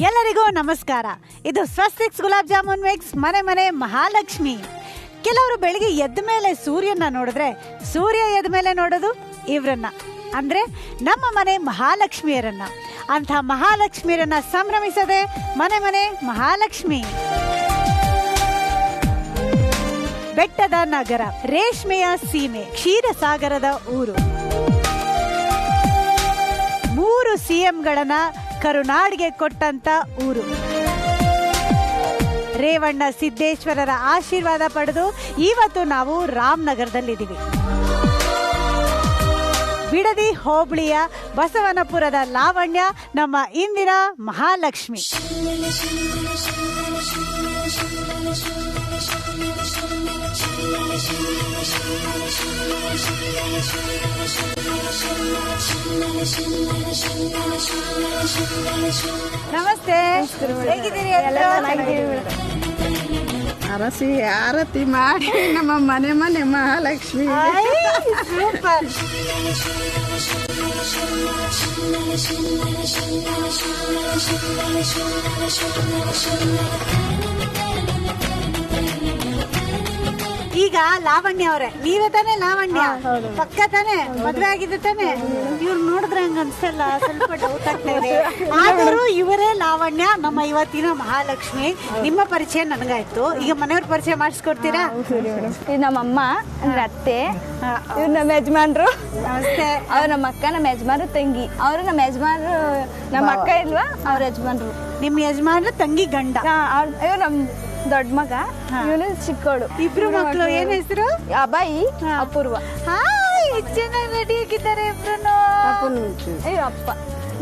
ಎಲ್ಲರಿಗೂ ನಮಸ್ಕಾರ. ಇದು ಸ್ವಸ್ತಿಕ್ಸ್ ಗುಲಾಬ್ ಜಾಮೂನ್ ಮಿಕ್ಸ್ ಮನೆ ಮನೆ ಮಹಾಲಕ್ಷ್ಮಿ. ಕೆಲವರು ಬೆಳಿಗ್ಗೆ ಎದ್ದ ಮೇಲೆ ಸೂರ್ಯನ ನೋಡಿದ್ರೆ ಸೂರ್ಯ ಎದ್ದ ಮೇಲೆ ನೋಡೋದು ಇವ್ರನ್ನ, ಅಂದ್ರೆ ನಮ್ಮ ಮನೆ ಮಹಾಲಕ್ಷ್ಮಿಯರನ್ನ. ಅಂಥ ಮಹಾಲಕ್ಷ್ಮಿಯರನ್ನ ಸಂಭ್ರಮಿಸದೆ ಮನೆ ಮನೆ ಮಹಾಲಕ್ಷ್ಮಿ. ಬೆಟ್ಟದ ನಗರ, ರೇಷ್ಮೆಯ ಸೀಮೆ, ಕ್ಷೀರಸಾಗರದ ಊರು. 3 CMಗಳನ್ನ ಕರುನಾಡಿಗೆ ಕೊಟ್ಟಂತ ಊರು. ರೇವಣ್ಣ ಸಿದ್ದೇಶ್ವರರ ಆಶೀರ್ವಾದ ಪಡೆದು ಇವತ್ತು ನಾವು ರಾಮನಗರದಲ್ಲಿದ್ದೀವಿ. ಬಿಡದಿ ಹೋಬಳಿಯ ಬಸವನಪುರದ ಲಾವಣ್ಯ ನಮ್ಮ ಇಂದಿನ ಮಹಾಲಕ್ಷ್ಮಿ. ನಮಸ್ತೆ, ಹೇಗಿದ್ದೀರಿ? ಅರಸಿ ಆರತಿ ಮಾಡಿ ನಮ್ಮ ಮನೆ ಮನೆ ಮಹಾಲಕ್ಷ್ಮಿ. ಸೂಪರ್. ಈಗ ಲಾವಣ್ಯ ಅವರೇ, ನೀವೇ ತಾನೇ ಲಾವಣ್ಯ? ಪಕ್ಕ ತಾನೆ, ಮದ್ವೆ ಆಗಿದ್ದು ತಾನೆ? ಇವ್ರು ನೋಡಿದ್ರೆ ಹಂಗ ಅನ್ಸಲ್ಲ, ಸ್ವಲ್ಪ ಡೌಟ್ ಆಗ್ತಾ ಇದೆ. ಆದರೂ ಇವರೇ ಲಾವಣ್ಯ, ನಮ್ಮ ಇವತ್ತಿನ ಮಹಾಲಕ್ಷ್ಮಿ. ನಿಮ್ಮ ಪರಿಚಯ ನನಗಾಯ್ತು, ಈಗ ಮನೆಯವ್ರ ಪರಿಚಯ ಮಾಡಿಸ್ಕೊಡ್ತೀರಾ? ಇದು ನಮ್ಮಮ್ಮ ಅಂದ್ರೆ ಅತ್ತೆ, ಇವ್ರು ನಮ್ಮ ಯಜಮಾನ್ರು. ನಮಸ್ತೆ. ಅವ್ರು ನಮ್ಮ ಅಕ್ಕ, ನಮ್ಮ ಯಜಮಾನ್ರು ತಂಗಿ. ಅವರು ನಮ್ಮ ಯಜಮಾನ್ರು, ನಮ್ಮ ಅಕ್ಕ ಇಲ್ವಾ ಅವ್ರ ಯಜಮಾನ್ರು. ನಿಮ್ಮ ಯಜಮಾನ್ರ ತಂಗಿ ಗಂಡ. ಇವ್ರು ನಮ್ ದೊಡ್ಡ ಮಗ, ಇವನು ಚಿಕ್ಕವಳು. ಇಬ್ರು ಮಕ್ಕಳು. ಏನ್ ಹೆಸರು? ಅಬಾಯಿ, ಅಪೂರ್ವ. ಎಷ್ಟು ಚೆನ್ನಾಗಿ ರೆಡಿ ಆಗಿದ್ದಾರೆ ಇಬ್ರು. ಇವ್ರು ಅಪ್ಪ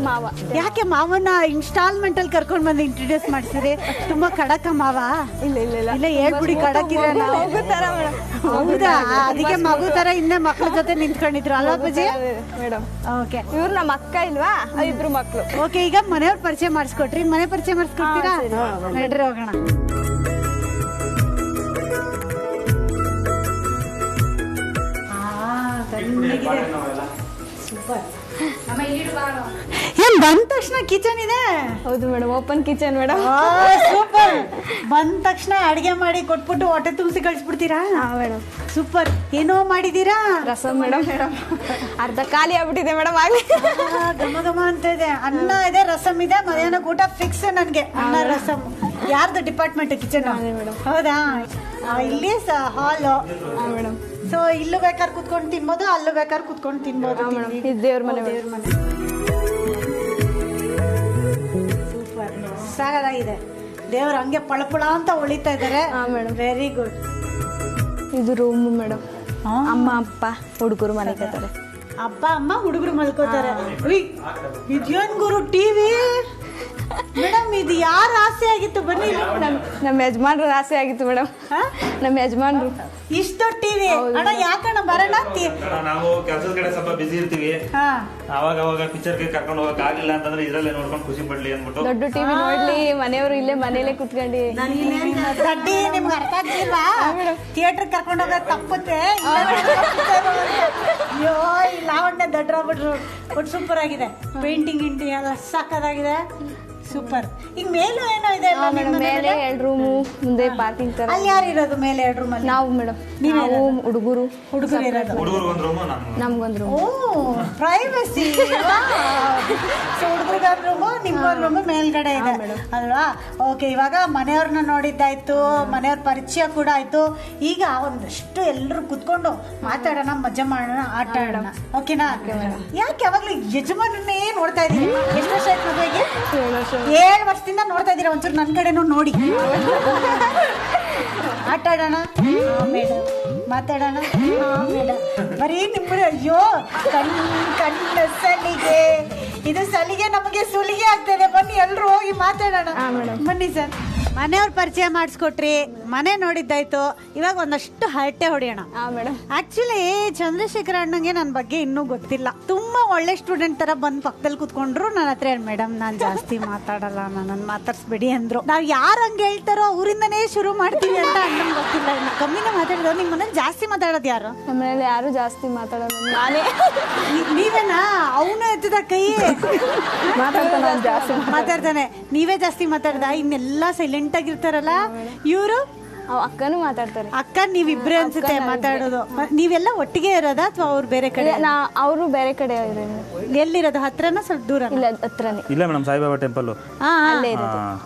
ಮಾವ. ಯಾಕೆ ಮಾವನ್ನ ಇನ್ಸ್ಟಾಲ್ಮೆಂಟ್ ಅಲ್ಲಿ ಕರ್ಕೊಂಡ್ ಬಂದು ಇಂಟ್ರೊಡ್ಯೂಸ್ ಮಾಡ್ಸಿರಿ? ತುಂಬಾ ಕಡಕ ಮಾವ? ಇಲ್ಲ ಇಲ್ಲ ಇಲ್ಲ ಇಲ್ಲ, ಹೇಳ್ಬಿಡಿ ಕಡಕ್ ಇದೆ. ಹೌದಾ? ಅದಕ್ಕೆ ಮಗು ತರ ಹಿಂದೆ ಮಕ್ಳ ಜೊತೆ ನಿಂತ್ಕೊಂಡಿದ್ರು ಅಲ್ವಾ ಅಪ್ಪಾಜಿ? ಮೇಡಮ್. ಓಕೆ. ಇವ್ರು ನಮ್ಮ ಅಕ್ಕ ಇಲ್ವಾ, ಇಬ್ರು ಮಕ್ಳು. ಓಕೆ, ಈಗ ಮನೆಯವ್ರ ಪರಿಚಯ ಮಾಡಿಸ್ಕೊಟ್ರಿ, ಮನೆ ಪರಿಚಯ ಮಾಡಿಸ್ಕೊಡ್ತೀರಾ? ನಡ್ರಿ ಹೋಗೋಣ. ಸೂಪರ್. ಏನ್ ಬಂದ ತಕ್ಷಣ ಕಿಚನ್ ಇದೆ? ಹೌದು madam, open kitchen madam. Super. ಬಂದ ತಕ್ಷಣ ಅಡಿಗೆ ಮಾಡಿ ಕೊಟ್ಬಿಟ್ಟು ಹೊಟ್ಟೆ ತುಂಬಿಸಿ ಕಳಿಸ್ಬಿಡ್ತೀರಾ? Madam super. ಏನೋ ಮಾಡಿದೀರಾ? ರಸಮ್ ಮೇಡಮ್. ಅರ್ಧ ಖಾಲಿ ಆಗ್ಬಿಟ್ಟಿದೆ ಮೇಡಮ್. ಆಗ್ಲಿ ಘಮ ಘಮ ಅಂತ ಇದೆ. ಅನ್ನ ಇದೆ, ರಸಮ್ ಇದೆ. ಮಧ್ಯಾಹ್ನ ಊಟ ಫಿಕ್ಸ್ ನನ್ಗೆ, ಅನ್ನ ರಸಮ್. ಯಾರ್ದು ಡಿಪಾರ್ಟ್ಮೆಂಟ್ ಕಿಚನ್? ಹೌದಾ? ಇಲ್ಲಿ ಹಾಲು ಮೇಡಮ್. ಸೊ ಇಲ್ಲೂ ಬೇಕಾದ್ರೆ ಕುತ್ಕೊಂಡು ತಿನ್ಬೋದು, ಅಲ್ಲೂ ಬೇಕಾದ್ರೆ ಕುತ್ಕೊಂಡು ತಿನ್ಬೋದು. ದೇವ್ರ ಮನೆ. ಸೂಪರ್, ಸಾಕಾಗಿದೆ. ದೇವ್ರು ಹಂಗೆ ಪಳಪಳ ಅಂತ ಹೊಳಿತಾ ಇದ್ದಾರೆ. Very good. ಇದು ರೂಮ್ ಮೇಡಮ್. ಅಮ್ಮ ಅಪ್ಪ ಹುಡುಗರು ಮನೆಗೆ. ಅಪ್ಪ ಅಮ್ಮ ಹುಡುಗರು ಮಲ್ಕೋತಾರೆ. ಇದೇನ್ ಗುರು ಟಿವಿ? ಮೇಡಮ್, ಇದು ಯಾರ ಆಸೆ ಆಗಿತ್ತು? ಬನ್ನಿ. ನಮ್ಮ ಯಜಮಾನ್ರ ಆಸೆ ಆಗಿತ್ತು ಮೇಡಮ್. ನಮ್ಮ ಯಜಮಾನ್ರು ಇಷ್ಟು ಟಿವಿ. ಅಣ್ಣ ಯಾಕಣ್ಣ ಬರೋಣ? ನಾವು ಕೆಲಸದ ಕಡೆ ಸ್ವಲ್ಪ ಬಿಸಿ ಇರ್ತೀವಿ. ಅವಾಗ ಅವಾಗ ಪಿಕ್ಚರ್ಗೆ ಕರ್ಕೊಂಡು ಹೋಗಕ್ ಆಗಿಲ್ಲ ಅಂತಂದ್ರೆ ಇದ್ರಲ್ಲೇ ನೋಡ್ಕೊಂಡು ಖುಷಿ ಪಡ್ಲಿ ಅಂದ್ಬಿಟ್ಟು ದೊಡ್ಡ ಟಿವಿ ನೋಡ್ಲಿ, ಮನೆಯವರು ಇಲ್ಲೇ ಮನೇಲೆ ಕುತ್ಕೊಂಡಿ. ದಡ್ಡಿ ನಿಮ್ಗೆ ಅರ್ಥ ಆಗ್ತಿಲ್ವಾ? ಥಿಯೇಟರ್ ಕರ್ಕೊಂಡು ಹೋಗೋದು ತಪ್ಪುತ್ತೆ. ಅಯ್ಯೋ, ಈ ಲಾವಣ್ಯ ದಡ್ರಾಗ್ಬಿಟ್ರು. ಬಟ್ ಸೂಪರ್ ಆಗಿದೆ. ಪೇಂಟಿಂಗ್ ಇಂಟಿ ಎಲ್ಲ ಸಾಕಾಗಿದೆ. ಸೂಪರ್. ಈಗ ಮೇಲೂ ಏನೋ ಇದೆ ಮೇಲೆ 2 ರೂಮು, ಮುಂದೆ ಪಾರ್ಕಿಂಗ್ ತರ. ಅಲ್ಲಿ ಯಾರು ಇರೋದು ಮೇಲೆ 2 ರೂಮಲ್ಲಿ? ನಾವು ಮೇಡಮ್. ನಾವು ಹುಡುಗರು ಇರೋದು. ಹುಡುಗರು ರೂಮು, ನಮ್ಗೊಂದು ರೂಮ್. ಓ, ಪ್ರೈವಸಿ. ಸೊ ಹುಡುಗರಿಗೊಂದು ರೂಮು, ನಿಮ್ಗೊಂದು ರೂಮು ಮೇಲ್ಗಡೆ ಇದೆ ಅಲ್ವಾ? ಓಕೆ, ಇವಾಗ ಮನೆಯವ್ರನ್ನ ನೋಡಿದ್ದಾಯ್ತು, ಮನೆಯವ್ರ ಪರಿಚಯ ಕೂಡ ಆಯ್ತು. ಈಗ ಒಂದಷ್ಟು ಎಲ್ಲರೂ ಕುತ್ಕೊಂಡು ಮಾತಾಡೋಣ, ಮಜಾ ಮಾಡೋಣ, ಆಟ ಆಡೋಣ. ಓಕೆನಾ? ಯಾಕೆ ಯಾವಾಗ್ಲೂ ಯಜಮಾನನ್ನೇ ನೋಡ್ತಾ ಇದೀವಿ? ಎಷ್ಟು ವರ್ಷ ಆಯ್ತು ಮದುವೆಗೆ? 7 ವರ್ಷದಿಂದ ನೋಡ್ತಾ ಇದ್ದೀರಾ. ಒಂಚೂರು ನನ್ನ ಕಡೆನೂ ನೋಡಿ. ಆಟ ಆಡೋಣ, ಮೇಡಮ್. ಮಾತಾಡೋಣ, ಮೇಡಮ್. ಬರೀ ನಿಮ್ಮರು. ಅಯ್ಯೋ, ಕಣ್ಣ ಸಲಿಗೆ. ಇದು ಸಲಿಗೆ ನಮಗೆ ಸುಲಿಗೆ ಆಗ್ತದೆ. ಬನ್ನಿ ಎಲ್ರು ಹೋಗಿ ಮಾತಾಡೋಣ. ಬನ್ನಿ ಸರ್. ಮನೆಯವ್ರ ಪರಿಚಯ ಮಾಡಿಸ್ಕೊಟ್ರಿ, ಮನೆ ನೋಡಿದ್ದಾಯ್ತು, ಇವಾಗ ಒಂದಷ್ಟು ಹರಟೆ ಹೊಡೆಯೋಣ. ಮೇಡಮ್. ಆಕ್ಚುಲಿ ಚಂದ್ರಶೇಖರ ಅಣ್ಣಂಗೆ ನನ್ನ ಬಗ್ಗೆ ಇನ್ನೂ ಗೊತ್ತಿಲ್ಲ. ತುಂಬಾ ಒಳ್ಳೆ ಸ್ಟೂಡೆಂಟ್ ತರ ಬಂದ್ ಪಕ್ಕದಲ್ಲಿ ಕುತ್ಕೊಂಡ್ರು. ನನ್ನ ಹತ್ರ ಮೇಡಮ್ ನಾನ್ ಜಾಸ್ತಿ ಮಾತಾಡಲ್ಲ, ನನ್ನ ಮಾತಾಡ್ಸ್ಬೇಡಿ ಅಂದ್ರು. ನಾವ್ ಯಾರು ಹಂಗೆ ಹೇಳ್ತಾರೋ ಅವರಿಂದನೇ ಶುರು ಮಾಡ್ತೀವಿ ಅಂತ ಅಣ್ಣಂಗೆ ಗೊತ್ತಿಲ್ಲ. ಇನ್ನು ಕಮ್ಮಿನೇ ಮಾತಾಡಿದ್ರು. ನಿಮ್ಮ ಮನೇಲಿ ಜಾಸ್ತಿ ಮಾತಾಡೋದು ಯಾರು? ನಮ್ಮ ಮನೇಲಿ ಯಾರು ಜಾಸ್ತಿ ಮಾತಾಡೋದು ನಾನೇ. ನೀವೇನಾ? ಅವನು ಎತ್ತದ ಕೈ ಮಾತಾಡ್ತಾನೆ. ನೀವೇ ಜಾಸ್ತಿ ಮಾತಾಡ್ದ? ಇನ್ನೆಲ್ಲಾ ಸೈಲೆಂಟ್ ಆಗಿರ್ತಾರಲ್ಲ ಇವರು. ಅಕ್ಕನೂ ಮಾತಾಡ್ತಾರೆ. ಅಕ್ಕ ನೀವಿಬ್ರೆ ಅನ್ಸುತ್ತೆ ಮಾತಾಡೋದು. ನೀವೆಲ್ಲ ಒಟ್ಟಿಗೆ ಇರೋದಾ ಅಥವಾ ಅವ್ರು ಬೇರೆ ಕಡೆ? ಅವರು ಬೇರೆ ಕಡೆ ಎಲ್ಲಿರೋದು? ಹತ್ರನ ಸ್ವಲ್ಪ ದೂರ? ಇಲ್ಲ ಹತ್ರನೇ. ಇಲ್ಲ ಮೇಡಮ್, ಸಾಯಿಬಾಬಾ ಟೆಂಪಲ್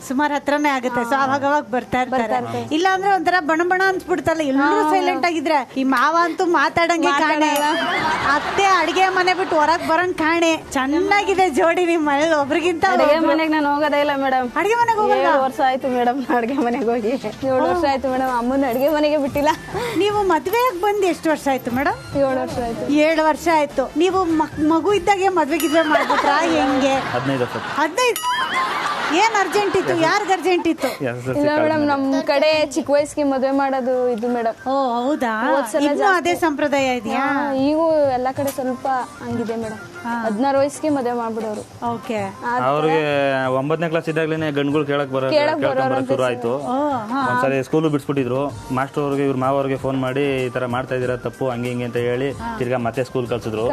ಸುಮಾರು ಹತ್ರನೇ ಆಗುತ್ತೆ. ಸೊ ಅವಾಗ ಬರ್ತಾ ಇರ್ತಾರೆ. ಇಲ್ಲ ಅಂದ್ರೆ ಒಂಥರ ಬಣ ಅನ್ಸ್ಬಿಡ್ತಲ್ಲ ಎಲ್ಲರೂ ಸೈಲೆಂಟ್ ಆಗಿದ್ರೆ. ಈ ಮಾವ ಅಂತೂ ಮಾತಾಡಂಗೆ ಕಾಣೆ, ಅತ್ತೆ ಅಡಿಗೆ ಮನೆ ಬಿಟ್ಟು ಹೊರಗ್ ಬರಂಗ್ ಕಾಣೆ. ಚೆನ್ನಾಗಿದೆ ಜೋಡಿ ನಿಮ್ಮ ಮನೇಲಿ. ಒಬ್ರಿಗಿಂತ ಅಡಿಗೆ ಮನೆಗೆ ನಾನು ಹೋಗೋದೇ ಇಲ್ಲ ಮೇಡಮ್. ಅಡಿಗೆ ಮನೆಗೆ ಹೋಗಲ್ಲ? 7 ವರ್ಷ ಆಯ್ತು ಮೇಡಮ್ ಅಡಿಗೆ ಮನೆಗೆ ಹೋಗಿ. 7 ವರ್ಷ ಆಯ್ತು ಮೇಡಮ್. ಅಮ್ಮನ ಅಡಿಗೆ ಮನೆಗೆ ಬಿಟ್ಟಿಲ್ಲ. ನೀವು ಮದ್ವೆಗೆ ಬಂದು ಎಷ್ಟು ವರ್ಷ ಆಯ್ತು ಮೇಡಮ್? 7 ವರ್ಷ ಆಯ್ತು. 7 ವರ್ಷ ಆಯ್ತು. ನೀವು ಮಗು ಇದ್ದಾಗೆ ಮದ್ವೆಗಿದ್ವೆ ಮಾಡ್ಬಿಟ್ರಾ ಹೆಂಗೆ? 15 ಏನ್ ಅರ್ಜೆಂಟ್ ಇತ್ತು? ಯಾರ್ಗ ಅರ್ಜೆಂಟ್ ಇತ್ತು? ಇಲ್ಲ ಮೇಡಮ್, ನಮ್ ಕಡೆ ಚಿಕ್ಕ ವಯಸ್ಸಿಗೆ ಮದ್ವೆ ಮಾಡೋದು ಇದು ಮೇಡಮ್. ಓ ಹೌದಾ? ಇನ್ನೂ ಅದೇ ಸಂಪ್ರದಾಯ ಇದೆಯಾ? ಈಗೂ ಎಲ್ಲಾ ಕಡೆ ಸ್ವಲ್ಪ ಹಂಗಿದೆ ಮೇಡಮ್. 16 ವಯಸ್ಸಿಗೆ ಮದ್ವೆ ಮಾಡ್ಬಿಡೋರು. ಓಕೆ. ಅವ್ರಿಗೆ 9ನೇ ಕ್ಲಾಸ್ ಇದ್ದಾಗ್ಲೇನೆ ಗಂಡುಗಳು ಕೇಳಕ್ ಬರೋಕ್ ಶುರು ಆಯ್ತು. ಒಂದ್ಸರಿ ಸ್ಕೂಲು ಬಿಡ್ಸ್ಬಿಟ್ಟಿದ್ರು ಮಾಸ್ಟರ್ ಅವ್ರಿಗೆ. ಇವ್ರ ಮಾವವ್ರಿಗೆ ಫೋನ್ ಮಾಡಿ ಈ ತರ ಮಾಡ್ತಾ ಇದೀರಾ ತಪ್ಪು ಹಂಗೆ ಹಿಂಗೆ ಅಂತ ಹೇಳಿ ತಿರ್ಗಾ ಮತ್ತೆ ಸ್ಕೂಲ್ ಕಳ್ಸಿದ್ರು.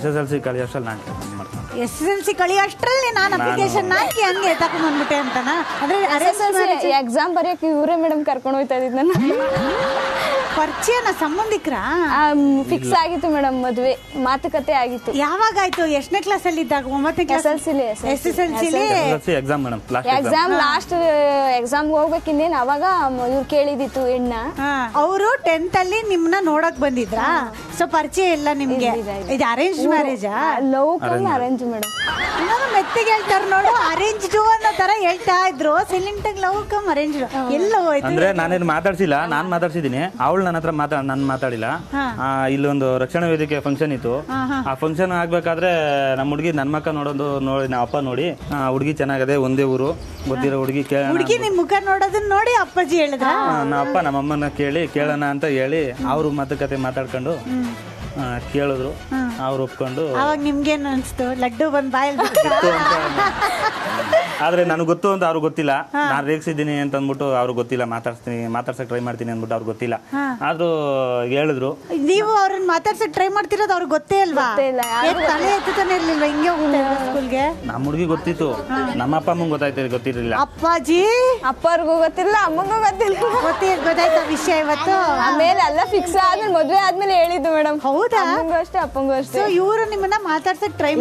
SSLC ಕಲಿಯೋಷ್ಟ್ರಲ್ಲಿ ನಾನು ಮಾಡ್ತೀನಿ. SSLC ಕಲಿಯೋಷ್ಟ್ರಲ್ಲಿ ನಾನು ಅಪ್ಲಿಕೇಶನ್ ಹಾಕಿ ಹಂಗೆ ತಕೊಂಡ್ ಬಂದ್ಬಿಟ್ಟೆ ಅಂತನಾ? ಅಂದ್ರೆ ಎಕ್ಸಾಮ್ ಬರೆಯಕ್ಕೆ ಇವರೇ ಮೇಡಮ್ ಕರ್ಕೊಂಡು ಹೋಯ್ತಾ ಇದ್ದಿದ್ದು ನನ್ನ. ಪರಿಚಯನ ಸಂಬಂಧಿಕರ? ಫಿಕ್ಸ್ ಆಗಿತ್ತು ಮೇಡಮ್ ಮದ್ವೆ, ಮಾತುಕತೆ ಆಗಿತ್ತು. ಯಾವಾಗಾಯ್ತು? ಎಷ್ಟನೇ ಕ್ಲಾಸ್ ಅಲ್ಲಿ ಇದ್ದಾಗ? 9ನೇ class? SSLC exam madam. Exam last exam ಹೋಗ್ಬೇಕು ಇನ್ನೇನು. ಅವಾಗ ಇವ್ರು ಕೇಳಿದಿತ್ತು ಹೆಣ್ಣ. ಅವರು 10th ಅಲ್ಲಿ ನಿಮ್ನ ನೋಡಕ್ ಬಂದಿದ್ರಾ? ಸೊ ಪರಿಚಯ ಇಲ್ಲ ನಿಮ್ಗೆ? ಇದು ಅರೇಂಜ್ ಮ್ಯಾರೇಜಾ? Love cum arrange madam. ಮೆತ್ತಿಗೆ ಹೇಳ್ತಾರ ನೋಡು, ಅರೇಂಜ್ ಅನ್ನೋ ತರ ಹೇಳ್ತಾ ಇದ್ರು. ಸೈಲೆಂಟ್ ಆಗಿ ಲವ್ ಕಮ್ ಅರೇಂಜ್ ಎಲ್ಲ ಹೋಯ್ತು. ಅಂದ್ರೆ ನಾನೇನು ಮಾತಾಡ್ಸಿಲ್ಲ, ನಾನ್ ಮಾತಾಡ್ಸಿದೀನಿ. ಅವಳು ನನ್ನ ಹತ್ರ ನಾನು ಮಾತಾಡಿಲ್ಲ. ಇಲ್ಲೊಂದು ರಕ್ಷಣಾ ವೇದಿಕೆ ಫಂಕ್ಷನ್ ಇತ್ತು. ಆ ಫಂಕ್ಷನ್ ಆಗ್ಬೇಕಾದ್ರೆ ನಮ್ಮ ಹುಡುಗಿ ನನ್ನ ಮಕ್ಕ ನೋಡಿ ನಮ್ಮ ಅಪ್ಪ ನೋಡಿ ಹುಡುಗಿ ಚೆನ್ನಾಗದೆ, ಒಂದೇ ಊರು, ಗೊತ್ತಿರೋ ಹುಡುಗಿ. ಹುಡುಗಿ ನಿಮ್ ಮುಖ ನೋಡೋದನ್ನ ನೋಡಿ ಅಪ್ಪಾಜಿ ಹೇಳಿದ್ರ? ನಮ್ಮ ಅಪ್ಪ ನಮ್ಮಮ್ಮನ ಕೇಳೋಣ ಅಂತ ಹೇಳಿ ಅವರು ಮಾತುಕತೆ ಮಾತಾಡ್ಕೊಂಡು ಕೇಳಿದ್ರು. ಅವ್ರು ಒಪ್ಕೊಂಡು. ಅವಾಗ ನಿಮ್ಗೇನು ಅನ್ಸ್ತು? ಲಡ್ಡು ಬಂದ್ ಬಾಯಲ್ಲಿ ಆದ್ರೆ ನನಗೆ ಗೊತ್ತು ಅಂತ ಅವ್ರಿಗೆ ಗೊತ್ತಿಲ್ಲ. ನಾನು ರೇಗಿಸಿದ್ದೀನಿ ಅಂತ ಅಂದ್ಬಿಟ್ಟು ಅವ್ರಿಗೆ ಗೊತ್ತಿಲ್ಲ. ಮಾತಾಡ್ಸಕ್ ಟ್ರೈ ಮಾಡ್ತೀನಿ ಅಂದ್ಬಿಟ್ಟು ಅವ್ರಿಗೆ ಗೊತ್ತಿಲ್ಲ. ಆದ್ರೂ ಹೇಳಿದ್ರು. ನೀವು ಅವ್ರನ್ನ ಮಾತಾಡ್ಸಕ್ ಟ್ರೈ ಮಾಡ್ತಿರೋದು ಅವ್ರಿಗೆ ಗೊತ್ತೇ ಅಲ್ವಾ? ತಲೆ ಎತ್ತಾನೆ ಇರ್ಲಿಲ್ವಾ? ಹಿಂಗೆ ಹೋಗ್ತಾ ಸ್ಕೂಲ್ಗೆ? ನಮ್ಮ ಹುಡುಗಿ ಗೊತ್ತಿತ್ತು, ನಮ್ಮ ಅಪ್ಪ ಅಮ್ಮಂಗೆ ಗೊತ್ತಿರಲಿಲ್ಲ. ಅಪ್ಪಾಜಿ ಅಪ್ಪರ್ಗೂ ಗೊತ್ತಿಲ್ಲ, ಅಮ್ಮಂಗೂ ಗೊತ್ತಿಲ್ಲ. ಗೊತ್ತಾಯ್ತಾ ವಿಷಯ ಇವತ್ತು? ಆಮೇಲೆ ಎಲ್ಲ ಫಿಕ್ಸ್ ಆದ್ಮೇಲೆ ಮದ್ವೆ ಆದ್ಮೇಲೆ ಹೇಳಿದ್ದು ಮೇಡಮ್. ಹೌದಾ? ಅಮ್ಮಂಗೂ ಅಷ್ಟೇ ಅಪ್ಪಂಗೂ ಅಷ್ಟೇ. ಇವರು ನಿಮ್ಮನ್ನ ಮಾತಾಡ್ಸಕ್ ಟ್ರೈ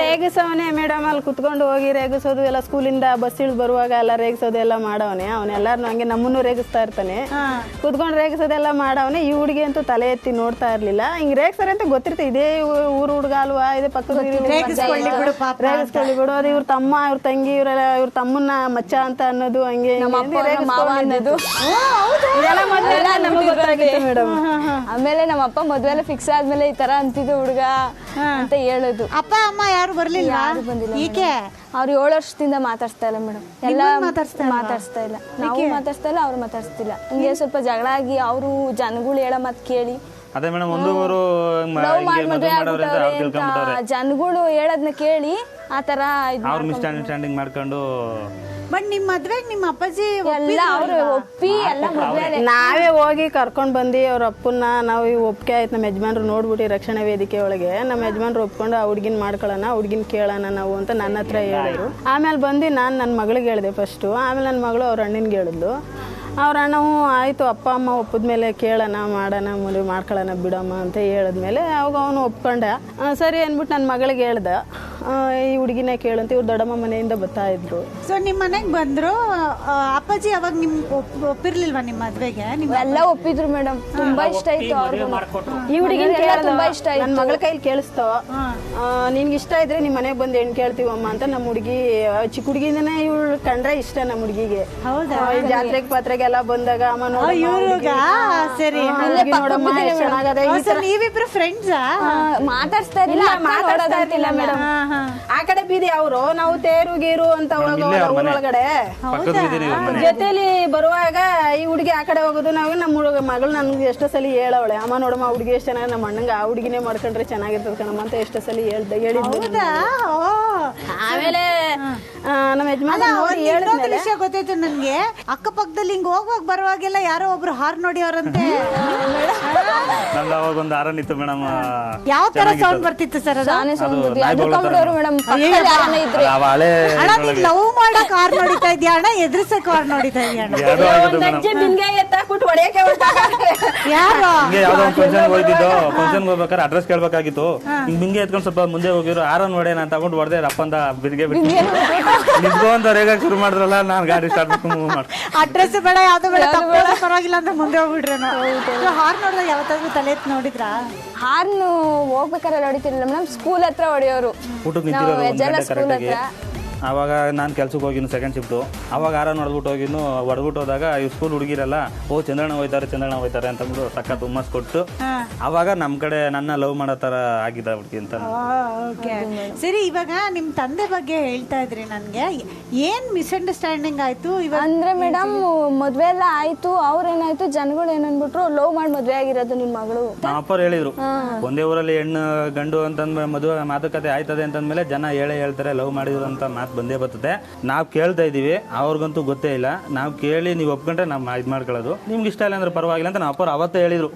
ರೇಗಿಸವನೇ ಮೇಡಮ್. ಅಲ್ಲಿ ಕುತ್ಕೊಂಡು ಹೋಗಿ ರೇಗಿಸೋದು ಎಲ್ಲ. ಸ್ಕೂಲಿಂದ ಬಸ್ ಇಳಿದು ಬರುವಾಗ ಎಲ್ಲ ರೇಗಿಸೋದು ಎಲ್ಲ ಮಾಡವನೆ. ಅವನೆಲ್ಲಾರು ಹಂಗೆ ನಮ್ಮನ್ನು ರೇಗಿಸ್ತಾ ಇರ್ತಾನೆ. ಕುತ್ಕೊಂಡು ರೇಗಿಸೋದೆಲ್ಲ ಮಾಡವನೆ. ಈ ಹುಡುಗಿ ಅಂತೂ ತಲೆ ಎತ್ತಿ ನೋಡ್ತಾ ಇರ್ಲಿಲ್ಲ. ಹಿಂಗ್ ರೇಗಿಸ್ತಾರೆ ಅಂತ ಗೊತ್ತಿರ್ತದೆ. ಇದೇ ಊರು ಹುಡುಗ ಅಲ್ವಾ, ಇದೇ ಪಕ್ಕದ ರೇಗಿಸ್ಕೊಳ್ಳಿ ಬಿಡು. ಅದು ಇವ್ರ ತಮ್ಮ, ಇವ್ರ ತಂಗಿ, ಇವ್ರ ತಮ್ಮನ್ನ ಮಚ್ಚ ಅಂತ ಅನ್ನೋದು ಹಂಗೆ ಮೇಡಮ್. ಆಮೇಲೆ ನಮ್ಮ ಅಪ್ಪ ಮದ್ವೆ ಎಲ್ಲ ಫಿಕ್ಸ್ ಆದ್ಮೇಲೆ ಈ ತರ ಅಂತಿದ್ದು ಹುಡುಗ ಅಂತ ಹೇಳುದು. ಅಪ್ಪ ಅಮ್ಮ ಯಾರು ಬರ್ಲಿಲ್ಲ? ಯಾರು ಬಂದಿಲ್ಲ. ಈಕೆ ಅವ್ರು 7 ವರ್ಷದಿಂದ ಮಾತಾಡ್ಸ್ತಾ ಇಲ್ಲ ಮೇಡಮ್. ಎಲ್ಲ ಮಾತಾಡ್ಸ್ತಾ ಇಲ್ಲ. ನಾವು ಮಾತಾಡ್ಸ್ತಾ ಇಲ್ಲ, ಅವ್ರು ಮಾತಾಡ್ಸ್ತಿಲ್ಲ. ಹಿಂಗೆ ಸ್ವಲ್ಪ ಜಗಳ ಆಗಿ ಅವರು ಜನಗಳು ಹೇಳೋ ಮಾತು ಕೇಳಿ ಅದೇ ಮೇಡಮ್ ಒಂದೂವರು ಜನಗಳು ಹೇಳೋದನ್ನ ಕೇಳಿ ಆತರ ಮಿಸ್ಅಂಡರ್ಸ್ಟ್ಯಾಂಡಿಂಗ್ ಮಾಡ್ಕೊಂಡು. ಬಟ್ ನಿಮ್ ಮದ್ವೆಗೆ ನಿಮ್ಮ ಅಪ್ಪಾಜಿ ಎಲ್ಲ ಅವ್ರು ಒಪ್ಪಿ ಎಲ್ಲ ಮದ್ವೆ ನಾವೇ ಹೋಗಿ ಕರ್ಕೊಂಡ್ ಬಂದಿ ಅವ್ರ ಅಪ್ಪನ್ನ. ನಾವು ಒಪ್ಪಿಗೆ ಆಯ್ತು. ನಮ್ಮ ಯಜಮಾನ್ರು ನೋಡ್ಬಿಟ್ಟು ರಕ್ಷಣಾ ವೇದಿಕೆ ಒಳಗೆ ನಮ್ಮ ಯಜಮಾನ್ರು ಒಪ್ಕೊಂಡು ಆ ಹುಡ್ಗಿನ್ ಮಾಡ್ಕೊಳ್ಳೋಣ, ಹುಡ್ಗಿನ್ ಕೇಳೋಣ ನಾವು ಅಂತ ನನ್ನ ಹತ್ರ ಹೇಳಿದ್ರು. ಆಮೇಲೆ ಬಂದು ನಾನು ನನ್ನ ಮಗಳಿಗೆ ಹೇಳಿದೆ ಫಸ್ಟು. ಆಮೇಲೆ ನನ್ನ ಮಗಳು ಅವ್ರ ಅಣ್ಣನಿಗೆ ಹೇಳಿದ್ಲು. ಅವ್ರ ಅಣ್ಣವು ಆಯಿತು ಅಪ್ಪ ಅಮ್ಮ ಒಪ್ಪಿದ್ಮೇಲೆ ಕೇಳೋಣ, ಮಾಡೋಣ, ಮದುವೆ ಮಾಡ್ಕೊಳ್ಳೋಣ ಬಿಡಮ್ಮ ಅಂತ ಹೇಳಿದ್ಮೇಲೆ ಅವಾಗ ಅವನು ಒಪ್ಕೊಂಡ. ಸರಿ ಅಂದ್ಬಿಟ್ಟು ನನ್ನ ಮಗಳಿಗೆ ಹೇಳ್ದೆ, ಈ ಹುಡುಗಿನ ಕೇಳಂತ. ಇವ್ರು ದೊಡ್ಡಮ್ಮ ಮನೆಯಿಂದ ಬರ್ತಾ ಇದ್ರು. ಸೊ ನಿಮ್ಮ ಮನೆಗೆ ಬಂದ್ರು. ಅಪ್ಪಾಜಿ ಅವಾಗ ನಿಮ್ ಒಪ್ಪಿರ್ಲಿಲ್ವಾ ನಿಮ್ಮ ಮದ್ವೆಗೆ? ಎಲ್ಲ ಒಪ್ಪಿದ್ರು ಮೇಡಮ್. ತುಂಬಾ ಇಷ್ಟ ಆಯ್ತು ಅವ್ರಿಗೆ. ಈ ಹುಡುಗಿನ ತುಂಬಾ ಇಷ್ಟ ಆಯ್ತು. ನನ್ನ ಮಗಳ ಕೈಲಿ ಕೇಳಿಸ್ತಾವ, ನಿನ್ಗೆ ಇಷ್ಟ ಇದ್ರೆ ನಿಮ್ಮ ಮನೆಗೆ ಬಂದು ಹೆಣ್ಣು ಕೇಳ್ತೀವಮ್ಮ ಅಂತ. ನಮ್ಮ ಹುಡುಗಿ ಚಿಕ್ಕ ಹುಡುಗಿಂದನೇ ಇವಳು ಕಂಡ್ರೆ ಇಷ್ಟ ನಮ್ಮ ಹುಡುಗಿಗೆ. ಹೌದಾ? ಜಾತ್ರೆಗೆ ಪಾತ್ರೆಗೆಲ್ಲ ಬಂದಾಗ ಅಮ್ಮ ಸರಿ ಚೆನ್ನಾಗದೆ. ನೀವಿಬ್ರು ಫ್ರೆಂಡ್ಸಾ? ಮಾತಾಡ್ಸ್ತಾ ಇರಲಿಲ್ಲ ಮೇಡಮ್. ಆ ಕಡೆ ಬೀದಿ ಅವರು ನಾವು ತೇರು ಗೀರು ಅಂತ ಊರೊಳಗಡೆ ಜೊತೆಲಿ ಬರುವಾಗ ಈ ಹುಡುಗಿ ಆ ಕಡೆ ಹೋಗೋದು ನಾವು ನಮ್ಮ ಮಗಳು ನನ್ಗೆ ಎಷ್ಟೋ ಸಲ ಹೇಳವಳೆ, ಅಮ್ಮ ನೋಡಮ್ಮ ಹುಡುಗಿ ಎಷ್ಟು ಚೆನ್ನಾಗಿ ನಮ್ಮ ಅಣ್ಣಂಗೆ ಆ ಹುಡುಗಿನೇ ಮಾಡ್ಕೊಂಡ್ರೆ ಚೆನ್ನಾಗಿರ್ತದ ಕಣಮ್ಮ ಅಂತ ಎಷ್ಟೋ ಸಲ ಹೇಳಿದ್ದೆ. ಆಮೇಲೆ ನಮ್ಮ ಯಜಮಾನ ವಿಷಯ ಗೊತ್ತಾಯ್ತು ನನ್ಗೆ, ಅಕ್ಕಪಕ್ಕದಲ್ಲಿ ಹಿಂಗ್ ಹೋಗುವಾಗ ಬರುವಾಗೆಲ್ಲ ಯಾರೋ ಒಬ್ರು ಹಾರ್ ನೋಡಿ ಅವರಂತೆ. ಅವಾಗ ಒಂದು ಹಾರನ್ ಇತ್ತು ಮೇಡಮ್. ಯಾವ ತರ ಸೌಂಡ್ ಬರ್ತಿತ್ತು ಸರ್? ಲವ್ ಮಾಡಕ್ ಹಾರ್ ನೋಡಿತಾ ಇದ್ಯಾ ಅಣ್ಣ, ಎದುರಿಸಕ್ ಹಾರ್ ನೋಡಿತಾ ಇದ್ಯಾ ಅಣ್ಣ? ಯಾರು ಫಂಕ್ಷನ್ ಹೋಗ್ಬೇಕಾದ್ರೆ ಅಡ್ರೆಸ್ ಕೇಳ್ಬೇಕಾಗಿತ್ತು, ಹಿಂಗ್ ಬಿಂಗೆ ಎತ್ಕೊಂಡು ಸ್ವಲ್ಪ ಮುಂದೆ ಹೋಗಿರು, ಹಾರನ್ ಹೊಡೆ ನಾನು ತಗೊಂಡು ಹೊಡೆದೆ ರಪ್ಪಂದ ಬಿರ್ಗೆ ಬಿಟ್ಟು ನಿಂತ್ಕೊಂತ ರೇಗಾಕ್ ಶುರು ಮಾಡಿದ್ರಲ್ಲ, ನಾನ್ ಗಾಡಿ ಸ್ಟಾರ್ಟ್ ಮಾಡ್ಕೊಂಡು ಅಡ್ರೆಸ್ ಬೇಡ ಯಾವ್ದು ಬೇಡ ಪರವಾಗಿಲ್ಲ ಅಂತ ಮುಂದೆ ಹೋಗ್ಬಿಡ್ರಿ. ಹಾರ್ ನೋಡಿದಾಗ ಯಾವತ್ತಾದ್ರೂ ತಲೆ ಎತ್ತಿ ನೋಡಿದ್ರಾ? ಹಾರ್ನು ಹೋಗ್ಬೇಕಾದ್ರೆ ಹೊಡಿತಿರ್ಲಿಲ್ಲ ಮೇಡಮ್, ಸ್ಕೂಲ್ ಹತ್ರ ಹೊಡೆಯೋರು. ಸ್ಕೂಲ್ ಹತ್ರ ಅವಾಗ ನಾನು ಕೆಲ್ಸಕ್ಕೆ ಹೋಗಿನು ಸೆಕೆಂಡ್ ಶಿಫ್ಟು. ಅವಾಗ ಹಾರ ನೋಡ್ಬಿಟ್ಟು ಹೋಗಿನು, ಹೊಡೆದ್ಬಿಟ್ಟು ಹೋದಾಗ ಈ ಸ್ಕೂಲ್ ಹುಡುಗಿರಲ್ಲ, ಓ ಚಂದ್ರಣ್ಣ ಹೋಯ್ತಾರೆ ಅಂತಂದ್ಬಿಟ್ಟು ಸಕ್ಕ ತುಮ್ಮಸ್ ಕೊಟ್ಟು ಅವಾಗ ನಮ್ ಕಡೆ ನನ್ನ ಲವ್ ಮಾಡೋ ತರ ಆಗಿದ್ದ ಹುಡುಗಿ ಅಂತ. ಸರಿ, ಇವಾಗ ನಿಮ್ ತಂದೆ ಬಗ್ಗೆ ಹೇಳ್ತಾ ಇದ್ರಿ, ನನ್ಗೆ ಏನ್ ಮಿಸ್ಅಂಡರ್ಸ್ಟ್ಯಾಂಡಿಂಗ್ ಆಯ್ತು ಅಂದ್ರೆ ಮೇಡಮ್? ಮದ್ವೆ ಎಲ್ಲ ಆಯ್ತು, ಅವ್ರೇನಾಯ್ತು ಜನಗಳು ಏನನ್ಬಿಟ್ರು, ಲವ್ ಮಾಡಿ ಮದ್ವೆ ಆಗಿರೋದು ನಿಮ್ ಮಗಳು. ನಮ್ಮ ಅಪ್ಪರು ಹೇಳಿದ್ರು, ಒಂದೇ ಊರಲ್ಲಿ ಹೆಣ್ಣು ಗಂಡು ಅಂತಂದ್ರೆ ಮದುವೆ ಮಾತುಕತೆ ಆಯ್ತದೆ ಅಂತಂದ್ಮೇಲೆ ಜನ ಹೇಳ್ತಾರೆ ಲವ್ ಮಾಡಿದ್ರು ಅಂತ ಮಾತು ಬಂದೇ ಬರ್ತದೆ. ನಾವ್ ಕೇಳ್ತಾ ಇದೀವಿ, ಅವ್ರಿಗಂತೂ ಗೊತ್ತೇ ಇಲ್ಲ. ನಾವ್ ಕೇಳಿ ನೀವ್ ಒಪ್ಕೊಂಡ್ರೆ ನಾವ್ ಇದ್ ಮಾಡ್ಕೊಳ್ಳೋದು, ನಿಮ್ಗೆ ಇಷ್ಟ ಇಲ್ಲ ಅಂದ್ರೆ ಪರವಾಗಿಲ್ಲ ಅಂತ ನಮ್ಮ ಅಪ್ಪರು ಅವತ್ತೇ ಹೇಳಿದ್ರು.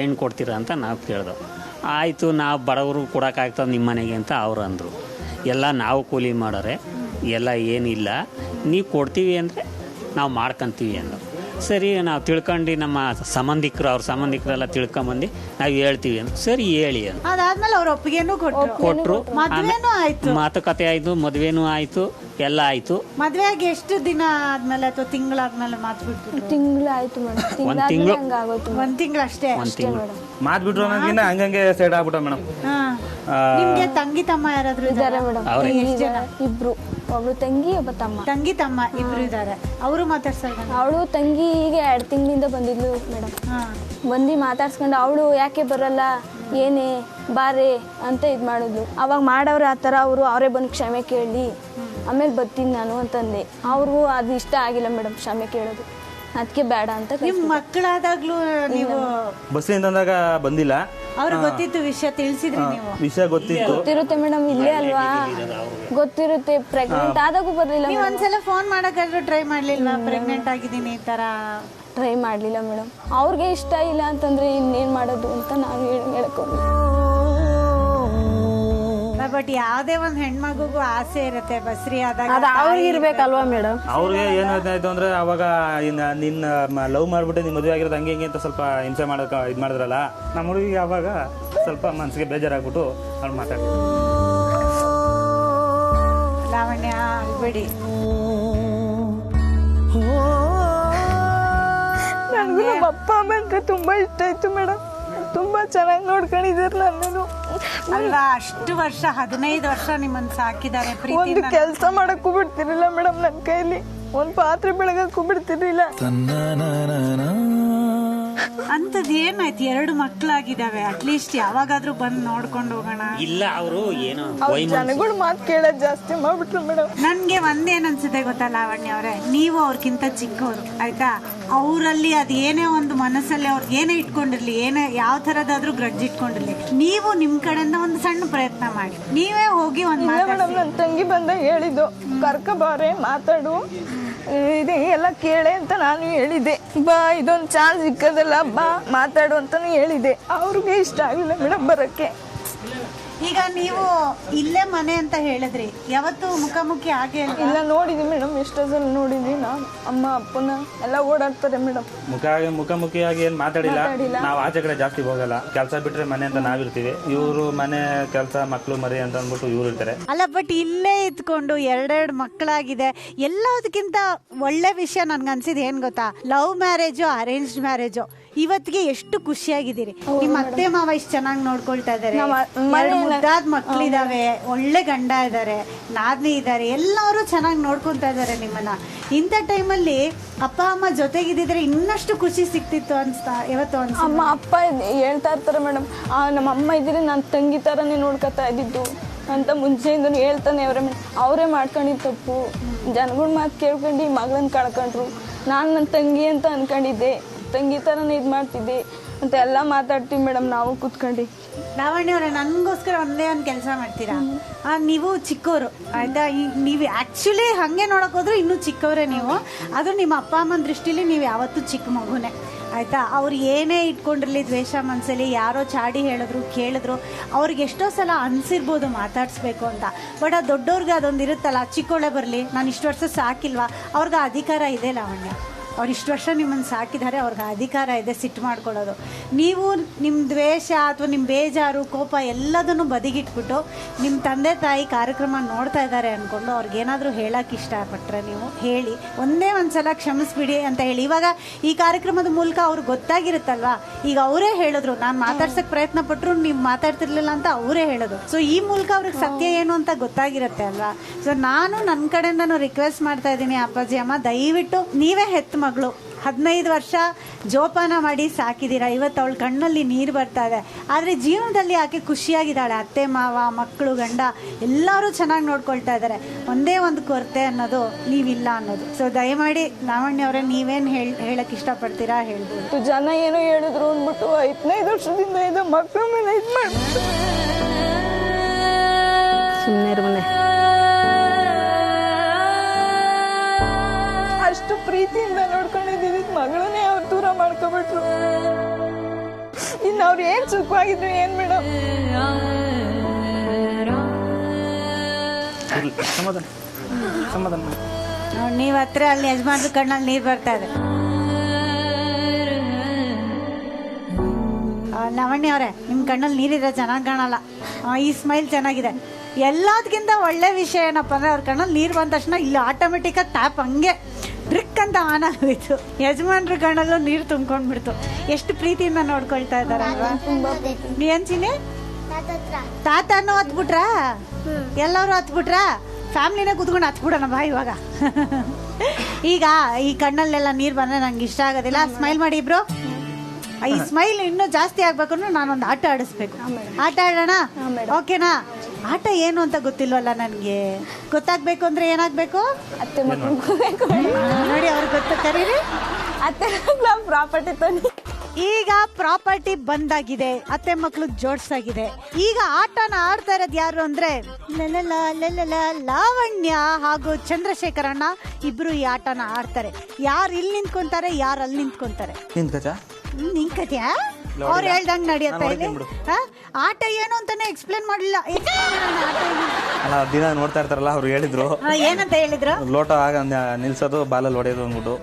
ಏನ್ ಕೊಡ್ತೀರಾ ಅಂತ ನಾವು ಕೇಳ್ದೋ, ಆಯ್ತು ನಾವು ಬಡವರು ಕೊಡೋಕ್ಕಾಗ್ತದೆ ನಿಮ್ಮ ಮನೆಗೆ ಅಂತ ಅವ್ರು ಅಂದರು. ಎಲ್ಲ ನಾವು ಕೂಲಿ ಮಾಡೋರೆ, ಎಲ್ಲ ಏನಿಲ್ಲ, ನೀವು ಕೊಡ್ತೀವಿ ಅಂದರೆ ನಾವು ಮಾಡ್ಕೊಂತೀವಿ ಅಂದರು. ಸರಿ ನಾವು ತಿಳ್ಕೊಂಡು ನಮ್ಮ ಸಂಬಂಧಿಕರು ಅವ್ರ ಸಂಬಂಧಿಕರೆಲ್ಲ ತಿಳ್ಕೊಂಬಂದು ನಾವು ಹೇಳ್ತೀವಿ ಅಂತ. ಸರಿ ಹೇಳಿ ಅಂತ ಅದಾದ್ಮೇಲೆ ಅವ್ರ ಒಪ್ಪಿಗೆನೂ ಕೊಟ್ಟರು. ಆಯ್ತು, ಮಾತುಕತೆ ಆಯ್ತು, ಮದುವೆನೂ ಆಯ್ತು, ಎಲ್ಲ ಆಯ್ತು. ಮದ್ವೆ ಆಗಿ ಎಷ್ಟು ದಿನ ಆದ್ಮೇಲೆ ಅಥವಾ ತಿಂಗಳಾದ್ಮೇಲೆ ಮಾತು ಬಿಟ್ಟು? ತಿಂಗಳಾಯ್ತು ಮೇಡಮ್, ಒಂದ್ ತಿಂಗಳು ಒಂದ್ ತಿಂಗಳು ಅಷ್ಟೇ. ಮಾತ್ ಬಿಟ್ರು ಅನ್ನೋದ್ಕಿಂತ ಹಂಗಂಗೆ ಸೈಡ್ ಆಗ್ಬಿಟ್ಟ ಮೇಡಮ್. ನಿಮ್ಗೆ ತಂಗಿ ತಮ್ಮ ಯಾರಾದ್ರೂ ಇದಾರೆ ಮೇಡಮ್? ಇಬ್ರು, ಒಬ್ಳು ತಂಗಿ ಒಬ್ಬ ತಮ್ಮ. ತಂಗಿ ತಮ್ಮ ಇಬ್ರು ಇದಾರೆ. ಅವರು ಮಾತಾಡ್ಸಲ್ಲ? ಅವಳು ತಂಗಿ ಈಗ 2 ತಿಂಗಳಿಂದ ಬಂದಿದ್ಲು ಮೇಡಮ್. ಬಂದು ಮಾತಾಡ್ಸ್ಕೊಂಡು ಅವಳು ಯಾಕೆ ಬರಲ್ಲ, ಏನೇ ಬಾರೆ ಅಂತ ಇದ್ ಮಾಡಿದ್ಲು. ಅವಾಗ ಮಾಡವ್ರೆ ಆ ಥರ, ಅವರೇ ಬಂದು ಕ್ಷಮೆ ಕೇಳಿ ಆಮೇಲೆ ಬರ್ತೀನಿ ನಾನು ಅಂತಂದೆ. ಅವ್ರಿಗೂ ಅದು ಇಷ್ಟ ಆಗಿಲ್ಲ ಮೇಡಮ್ ಕ್ಷಮೆ ಕೇಳೋದು, ಅದಕ್ಕೆ ಬೇಡ ಅಂತ. ನಿಮ್ ಮಕ್ಕಳಾದಾಗ್ಲೂ ನೀವು ಬಸ್ಸಿಂದ ಬಂದಿಲ್ಲ? ಅವ್ರಿಗೆ ಗೊತ್ತಿತ್ತು ವಿಷಯ, ತಿಳಿಸಿದ್ರಿ ನೀವು? ವಿಷಯ ಗೊತ್ತಿರುತ್ತೆ ಮೇಡಮ್, ಇಲ್ಲೇ ಅಲ್ವಾ ಗೊತ್ತಿರುತ್ತೆ. ಪ್ರೆಗ್ನೆಂಟ್ ಆದಾಗೂ ಬರ್ಲಿಲ್ಲ. ನೀವು ಒಂದ್ಸಲ ಫೋನ್ ಮಾಡಕ್ಕಾದ್ರೂ ಟ್ರೈ ಮಾಡ್ಲಿಲ್ವಾ? ಪ್ರೆಗ್ನೆಂಟ್ ಆಗಿದ್ದೀನಿ ಈ ತರ ಟ್ರೈ ಮಾಡ್ಲಿಲ್ಲ ಮೇಡಮ್. ಅವ್ರಿಗೆ ಇಷ್ಟ ಇಲ್ಲ ಅಂತಂದ್ರೆ ಇನ್ನೇನ್ ಮಾಡೋದು ಅಂತ ನಾವು ಹೇಳ್ಕೊಂಡು. ಬಟ್ ಯಾವ್ದೇ ಒಂದ್ ಹೆಣ್ಮಗುಗೂ ಆಸೆ ಇರುತ್ತೆ ಬಸ್ರಿ ಆದಾಗ, ಅವ್ರಿಗೆ ಇರ್ಬೇಕಲ್ವಾ ಮೇಡಮ್? ಅವ್ರಿಗೆ ಏನಾಯ್ತು ಅಂದ್ರೆ ಅವಾಗ ನಿನ್ನ ಲವ್ ಮಾಡ್ಬಿಟ್ಟು ನಿನ್ ಮದುವೆ ಆಗಿರೋದು ಹಂಗೆ ಹಿಂಗೆ ಅಂತ ಸ್ವಲ್ಪ ಹಿಂಸೆ ಮಾಡಕ್ ಇದ್ ಮಾಡಿದ್ರಲ್ಲ, ನಮ್ಮ ಹುಡುಗಿಗೆ ಅವಾಗ ಸ್ವಲ್ಪ ಮನ್ಸಿಗೆ ಬೇಜಾರಾಗ್ಬಿಟ್ಟು ಅವ್ರು ಮಾತಾಡ್ತಾರೆ. ಲಾವಣ್ಯ ಬಿಡಿ, ನನಗೂ ನಮ್ಮ ಅಪ್ಪ ಅಮ್ಮ ಅಂದ್ರೆ ತುಂಬಾ ಇಷ್ಟ ಆಯ್ತು ಮೇಡಮ್. ತುಂಬಾ ಚೆನ್ನಾಗಿ ನೋಡ್ಕೊಂಡಿದ್ರು ನನ್ನನ್ನು ಅಲ್ವಾ? ಅಷ್ಟು ವರ್ಷ 15 ವರ್ಷ ನಿಮ್ಮನ್ನ ಸಾಕಿದ್ದಾರೆ. ಒಂದು ಕೆಲಸ ಮಾಡಕ್ಕೂ ಬಿಡ್ತಿರ್ಲಿಲ್ಲ ಮೇಡಮ್, ನನ್ನ ಕೈಲಿ ಒಂದ್ ಪಾತ್ರೆ ಬೆಳಗಕ್ಕೂ ಬಿಡ್ತಿರ್ಲಿಲ್ಲ. ಅಂತದ್ ಏನಾಯ್ತು? 2 ಮಕ್ಳಾಗಿದ್ದಾವೆ, ಅಟ್ಲೀಸ್ಟ್ ಯಾವಾಗಾದ್ರೂ ಬಂದ್ ನೋಡ್ಕೊಂಡು ಹೋಗೋಣ. ಇಲ್ಲ, ಅವರು ಏನೋ ಜನಗಳು ಮಾತು ಕೇಳೋದ್ ಜಾಸ್ತಿ ಮಾಡ್ಬಿಟ್ರು ಮೇಡಮ್. ನನ್ಗೆ ಒಂದೇನ್ ಅನ್ಸುತ್ತೆ ಗೊತ್ತಾ ಲಾವಣ್ಯ ಅವರೇ, ನೀವು ಅವ್ರಕ್ಕಿಂತ ಚಿಕ್ಕವರು ಆಯ್ತಾ, ಅವರಲ್ಲಿ ಅದ್ ಏನೇ ಒಂದು ಮನಸ್ಸಲ್ಲಿ ಅವ್ರು ಏನೇ ಇಟ್ಕೊಂಡಿರ್ಲಿ, ಏನೇ ಯಾವ ತರದಾದ್ರೂ ಗ್ರಡ್ಜ್ ಇಟ್ಕೊಂಡಿರ್ಲಿ, ನೀವು ನಿಮ್ ಕಡೆಯಿಂದ ಒಂದು ಸಣ್ಣ ಪ್ರಯತ್ನ ಮಾಡಿ, ನೀವೇ ಹೋಗಿ ಒಂದ್ ಮೇಡಮ್. ನನ್ನ ತಂಗಿ ಬಂದಾಗ ಹೇಳಿದ್ದು, ಕರ್ಕಬಾರೆ ಮಾತಾಡು, ಇದೆ ಎಲ್ಲ ಕೇಳೆ ಅಂತ ನಾನು ಹೇಳಿದ್ದೆ. ಬಾ, ಇದೊಂದು ಚಾನ್ಸ್ ಸಿಕ್ಕದಲ್ಲ, ಬಾ ಮಾತಾಡು ಅಂತಾನು ಹೇಳಿದೆ. ಅವ್ರಿಗೆ ಇಷ್ಟ ಆಗಿಲ್ಲ ಮೇಡಮ್ ಬರಕ್ಕೆ. ಈಗ ನೀವು ಇಲ್ಲೇ ಮನೆ ಅಂತ ಹೇಳಿದ್ರಿ, ಯಾವತ್ತು ಮುಖಾಮುಖಿ ಹಾಗೆ ಇಲ್ಲ? ನೋಡಿದ್ವಿ ಮೇಡಮ್, ಎಷ್ಟೋ ಸಲ ನೋಡಿದ್ವಿ. ನಾನು ಅಮ್ಮ ಅಪ್ಪನ ಎಲ್ಲ ಓಡಾಡ್ತಾರೆ ಮೇಡಮ್. ಮುಖಾಮುಖಿಯಾಗಿ ಏನ್ ಮಾತಾಡಿಲ್ಲ. ನಾವ್ ಆಚೆ ಕಡೆ ಜಾಸ್ತಿ ಹೋಗಲ್ಲ, ಕೆಲಸ ಬಿಟ್ರೆ ಮನೆ ಅಂತ ನಾವಿರ್ತೀವಿ. ಇವರು ಮನೆ ಕೆಲಸ, ಮಕ್ಳು ಮರಿ ಅಂತ ಅಂದ್ಬಿಟ್ಟು ಇವ್ರು ಇರ್ತಾರೆ. ಅಲ್ಲ, ಬಟ್ ಇಲ್ಲೇ ಇದ್ಕೊಂಡು 2 ಮಕ್ಕಳಾಗಿದೆ. ಎಲ್ಲದಕ್ಕಿಂತ ಒಳ್ಳೆ ವಿಷಯ ನನ್ಗೆ ಅನ್ಸಿದ್ ಏನ್ ಗೊತ್ತಾ? ಲವ್ ಮ್ಯಾರೇಜು ಅರೇಂಜ್ಡ್ ಮ್ಯಾರೇಜು ಇವತ್ತಿಗೆ ಎಷ್ಟು ಖುಷಿಯಾಗಿದ್ದೀರಿ. ನಿಮ್ಮ ಅತ್ತೆ ಮಾವ ಇಷ್ಟು ಚೆನ್ನಾಗಿ ನೋಡ್ಕೊಳ್ತಾ ಇದಾರೆ, 2 ಮುದ್ದಾದ ಮಕ್ಳಿದಾವೆ, ಒಳ್ಳೆ ಗಂಡ ಇದಾರೆ, ನಾದ್ನಿ ಇದಾರೆ, ಎಲ್ಲರೂ ಚೆನ್ನಾಗಿ ನೋಡ್ಕೊಂತಾ ಇದಾರೆ ನಿಮ್ಮನ್ನ. ಇಂಥ ಟೈಮಲ್ಲಿ ಅಪ್ಪ ಅಮ್ಮ ಜೊತೆಗಿದ್ದಿದ್ರೆ ಇನ್ನಷ್ಟು ಖುಷಿ ಸಿಕ್ತಿತ್ತು ಅನ್ಸ್ತಾ ಇವತ್ತು? ಅಮ್ಮ ಅಪ್ಪ ಹೇಳ್ತಾ ಇರ್ತಾರೆ ಮೇಡಮ್, ನಮ್ಮ ಅಮ್ಮ ಇದ್ರೆ ನಾನು ತಂಗಿ ತರನೇ ನೋಡ್ಕೊತಾ ಇದ್ದಿದ್ದು, ಅಂತ ಮುಂಚೆಯಿಂದನೂ ಹೇಳ್ತಾನೆ ಅವರೇ ಅವರೇ ಮಾಡ್ಕೊಂಡಿದ್ದು ತಪ್ಪು. ಜನಗಳ ಮಾತು ಕೇಳ್ಕೊಂಡು ಮಗಳನ್ನ ಕಳ್ಕೊಂಡ್ರು. ನಾನು ನನ್ನ ತಂಗಿ ಅಂತ ಅನ್ಕೊಂಡಿದ್ದೆ, ತಂಗಿ ಥರನೇ ಇದು ಮಾಡ್ತಿದ್ದೆ ಅಂತ ಎಲ್ಲ ಮಾತಾಡ್ತೀವಿ ಮೇಡಮ್ ನಾವು ಕೂತ್ಕೊಂಡು. ಲಾವಣ್ಯ ಅವರೇ, ನನಗೋಸ್ಕರ ಒಂದೇ ಒಂದು ಕೆಲಸ ಮಾಡ್ತೀರಾ? ನೀವು ಚಿಕ್ಕವರು ಆಯ್ತಾ, ನೀವು ಆ್ಯಕ್ಚುಲಿ ಹಾಗೆ ನೋಡೋಕೆ ಹೋದ್ರೆ ಇನ್ನೂ ಚಿಕ್ಕವರೇ ನೀವು. ಅದು ನಿಮ್ಮ ಅಪ್ಪ ಅಮ್ಮನ ದೃಷ್ಟಿಲಿ ನೀವು ಯಾವತ್ತೂ ಚಿಕ್ಕ ಮಗುನೇ ಆಯಿತಾ. ಅವ್ರು ಏನೇ ಇಟ್ಕೊಂಡಿರಲಿ ದ್ವೇಷ ಮನಸ್ಸಲ್ಲಿ, ಯಾರೋ ಚಾಡಿ ಹೇಳಿದ್ರು ಕೇಳಿದ್ರು, ಅವ್ರಿಗೆ ಎಷ್ಟೋ ಸಲ ಅನಿಸಿರ್ಬೋದು ಮಾತಾಡಿಸ್ಬೇಕು ಅಂತ. ಬಟ್ ಆ ದೊಡ್ಡವ್ರಿಗೆ ಅದೊಂದು ಇರುತ್ತಲ್ಲ, ಚಿಕ್ಕವಳೆ ಬರಲಿ, ನಾನು ಇಷ್ಟು ವರ್ಷ ಸಾಕಿಲ್ವಾ, ಅವ್ರಿಗೆ ಅಧಿಕಾರ ಇದೆ ಲಾವಣ್ಯ. ಅವ್ರು ಇಷ್ಟು ವರ್ಷ ನಿಮ್ಮನ್ನು ಸಾಕಿದ್ದಾರೆ, ಅವ್ರಿಗೆ ಅಧಿಕಾರ ಇದೆ ಸಿಟ್ಟು ಮಾಡ್ಕೊಳ್ಳೋದು. ನೀವು ನಿಮ್ಮ ದ್ವೇಷ ಅಥವಾ ನಿಮ್ಮ ಬೇಜಾರು ಕೋಪ ಎಲ್ಲದನ್ನು ಬದಿಗಿಟ್ಬಿಟ್ಟು ನಿಮ್ಮ ತಂದೆ ತಾಯಿ ಕಾರ್ಯಕ್ರಮ ನೋಡ್ತಾ ಇದ್ದಾರೆ ಅಂದ್ಕೊಂಡು ಅವ್ರಿಗೇನಾದರೂ ಹೇಳೋಕ್ಕೆ ಇಷ್ಟಪಟ್ಟರೆ ನೀವು ಹೇಳಿ, ಒಂದೇ ಒಂದು ಸಲ ಕ್ಷಮಿಸ್ಬಿಡಿ ಅಂತ ಹೇಳಿ. ಇವಾಗ ಈ ಕಾರ್ಯಕ್ರಮದ ಮೂಲಕ ಅವ್ರಿಗೆ ಗೊತ್ತಾಗಿರುತ್ತಲ್ವಾ, ಈಗ ಅವರೇ ಹೇಳಿದ್ರು, ನಾನು ಮಾತಾಡ್ಸೋಕ್ಕೆ ಪ್ರಯತ್ನ ಪಟ್ಟರು ನೀವು ಮಾತಾಡ್ತಿರ್ಲಿಲ್ಲ ಅಂತ ಅವರೇ ಹೇಳೋದು. ಸೊ ಈ ಮೂಲಕ ಅವ್ರಿಗೆ ಸತ್ಯ ಏನು ಅಂತ ಗೊತ್ತಾಗಿರುತ್ತೆ ಅಲ್ವಾ. ಸೊ ನಾನು ನನ್ನ ಕಡೆಯಿಂದನೂ ರಿಕ್ವೆಸ್ಟ್ ಮಾಡ್ತಾ ಇದ್ದೀನಿ, ಅಪ್ಪಾಜಿ ಅಮ್ಮ ದಯವಿಟ್ಟು ನೀವೇ ಹೆತ್ತ ಮಗಳು, 15 ವರ್ಷ ಜೋಪಾನ ಮಾಡಿ ಸಾಕಿದ್ದೀರಾ, ಇವತ್ತು ಅವಳ ಕಣ್ಣಲ್ಲಿ ನೀರು ಬರ್ತಾ ಇದೆ. ಆದರೆ ಜೀವನದಲ್ಲಿ ಆಕೆ ಖುಷಿಯಾಗಿದ್ದಾಳೆ, ಅತ್ತೆ ಮಾವ ಮಕ್ಕಳು ಗಂಡ ಎಲ್ಲರೂ ಚೆನ್ನಾಗಿ ನೋಡ್ಕೊಳ್ತಾ ಇದ್ದಾರೆ. ಒಂದೇ ಒಂದು ಕೊರತೆ ಅನ್ನೋದು ನೀವಿಲ್ಲ ಅನ್ನೋದು. ಸೊ ದಯಮಾಡಿ ಲಾವಣ್ಯ ಅವರೇ, ನೀವೇನು ಹೇಳಕ್ಕೆ ಇಷ್ಟಪಡ್ತೀರಾ ಹೇಳ್ಬೋದು. ಜನ ಏನೋ ಹೇಳಿದ್ರು ಅಂದ್ಬಿಟ್ಟು 15 ವರ್ಷದಿಂದ ಇದು ಮಕ್ಕಳ ಮೇಲೆ ಇದು ಮಾಡ್ಬಿಟ್ಟು ಸುಮ್ಮನೆ ಮನೆ ಅಷ್ಟು ಪ್ರೀತಿಯಿಂದ ನೋಡ್ಕೊಂಡಿದ್ದೀವಿ, ಮಗಳನ್ನೇ ಅವ್ರು ದೂರ ಮಾಡ್ಕೊಬಿಟ್ರು. ಇನ್ನು ಅವ್ರು ಏನ್ ಸುಖವಾಗಿದ್ರು ಏನ್ ಮೇಡಮ್. ನೀವು ಹತ್ರ ಅಲ್ಲಿ ಯಜಮಾನ್ರ ಕಣ್ಣಲ್ಲಿ ನೀರು ಬರ್ತಾ ಇದೆ. ಲಾವಣ್ಯ ಅವರೇ, ನಿಮ್ಮ ಕಣ್ಣಲ್ಲಿ ನೀರಿದೆ, ಚೆನ್ನಾಗಿ ಕಾಣಲ್ಲ. ಈ ಸ್ಮೈಲ್ ಚೆನ್ನಾಗಿದೆ. ಎಲ್ಲದಕ್ಕಿಂತ ಒಳ್ಳೆ ವಿಷಯ ಏನಪ್ಪ ಅಂದರೆ, ಅವ್ರ ಕಣ್ಣಲ್ಲಿ ನೀರು ಬಂದ ತಕ್ಷಣ ಇಲ್ಲಿ ಆಟೋಮೆಟಿಕ್ಕಾಗಿ ಟ್ಯಾಪ್ ಹಂಗೆ ಡ್ರಿಕ್ ಅಂತ ಆನ್ ಆಗೋಯ್ತು. ಯಜಮಾನ್ರ ಕಣ್ಣಲ್ಲೂ ನೀರು ತುಂಬ್ಕೊಂಡ್ಬಿಡ್ತು. ಎಷ್ಟು ಪ್ರೀತಿಯಿಂದ ನೋಡ್ಕೊಳ್ತಾ ಇದ್ದಾರೆ ಅಲ್ವಾ. ಏನ್ ಚಿನಿ, ತಾತನೂ ಹತ್ಬಿಟ್ರಾ? ಎಲ್ಲರೂ ಹತ್ಬಿಟ್ರಾ? ಫ್ಯಾಮಿಲಿನೇ ಕೂತ್ಕೊಂಡು ಹತ್ಬಿಡೋಣ ಬಾ ಇವಾಗ. ಈಗ ಈ ಕಣ್ಣಲ್ಲೆಲ್ಲ ನೀರು ಬಂದರೆ ನಂಗೆ ಇಷ್ಟ ಆಗೋದಿಲ್ಲ. ಸ್ಮೈಲ್ ಮಾಡಿ ಇಬ್ರು. ಈ ಸ್ಮೈಲ್ ಇನ್ನೂ ಜಾಸ್ತಿ ಆಗ್ಬೇಕು ಅಂದ್ರೆ ನಾನೊಂದು ಆಟ ಆಡಿಸ್ಬೇಕು. ಆಟ ಆಡೋಣ? ಓಕೆನಾ? ಆಟ ಏನು ಅಂತ ಗೊತ್ತಿಲ್ವಲ್ಲ ನನಗೆ. ಗೊತ್ತಾಗ್ಬೇಕು ಅಂದ್ರೆ ಏನಾಗಬೇಕು? ಅತ್ತೆ ಮಕ್ಕಳು ನೋಡಿ, ಅವ್ರಿಗೆ ಗೊತ್ತ, ಕರೀರಿ. ಅತ್ತೆ ಪ್ರಾಪರ್ಟಿ ತಂದು ಈಗ ಪ್ರಾಪರ್ಟಿ ಬಂದಾಗಿದೆ, ಅತ್ತೆ ಮಕ್ಳು ಜೋಡ್ಸಾಗಿದೆ. ಈಗ ಆಟನ ಆಡ್ತಾ ಇರೋದು ಯಾರು ಅಂದ್ರೆ ಲಾವಣ್ಯ ಹಾಗೂ ಚಂದ್ರಶೇಖರ್ ಅಣ್ಣ ಇಬ್ರು ಈ ಆಟನ ಆಡ್ತಾರೆ. ಯಾರು ಇಲ್ಲಿ ನಿಂತ್ಕೊಂತಾರೆ, ಯಾರು ಅಲ್ಲಿ ನಿಂತ್ಕೊಂತಾರೆ. ನಿಂತ್ಕತ್ಯಾ? ಅವ್ರು ಹೇಳ್ದಂಗ್ ನಡೆಯುತ್ತೆ ಇಲ್ಲಿ. ಆಟ ಏನು ಅಂತಾನೆ ಎಕ್ಸ್ಪ್ಲೇನ್ ಮಾಡಲಿಲ್ಲ. ದಿನ ನೋಡ್ತಾ ಇರ್ತಾರಲ್ಲ, ಅವ್ರು ಹೇಳಿದ್ರು. ಏನಂತ ಹೇಳಿದ್ರು? ಲೋಟ ಆಗ ನಿಲ್ಸೋದು, ಬಾಲಲ್ಲಿ ಹೊಡೆಯೋದು ಅಂದ್ಬಿಟ್ಟು.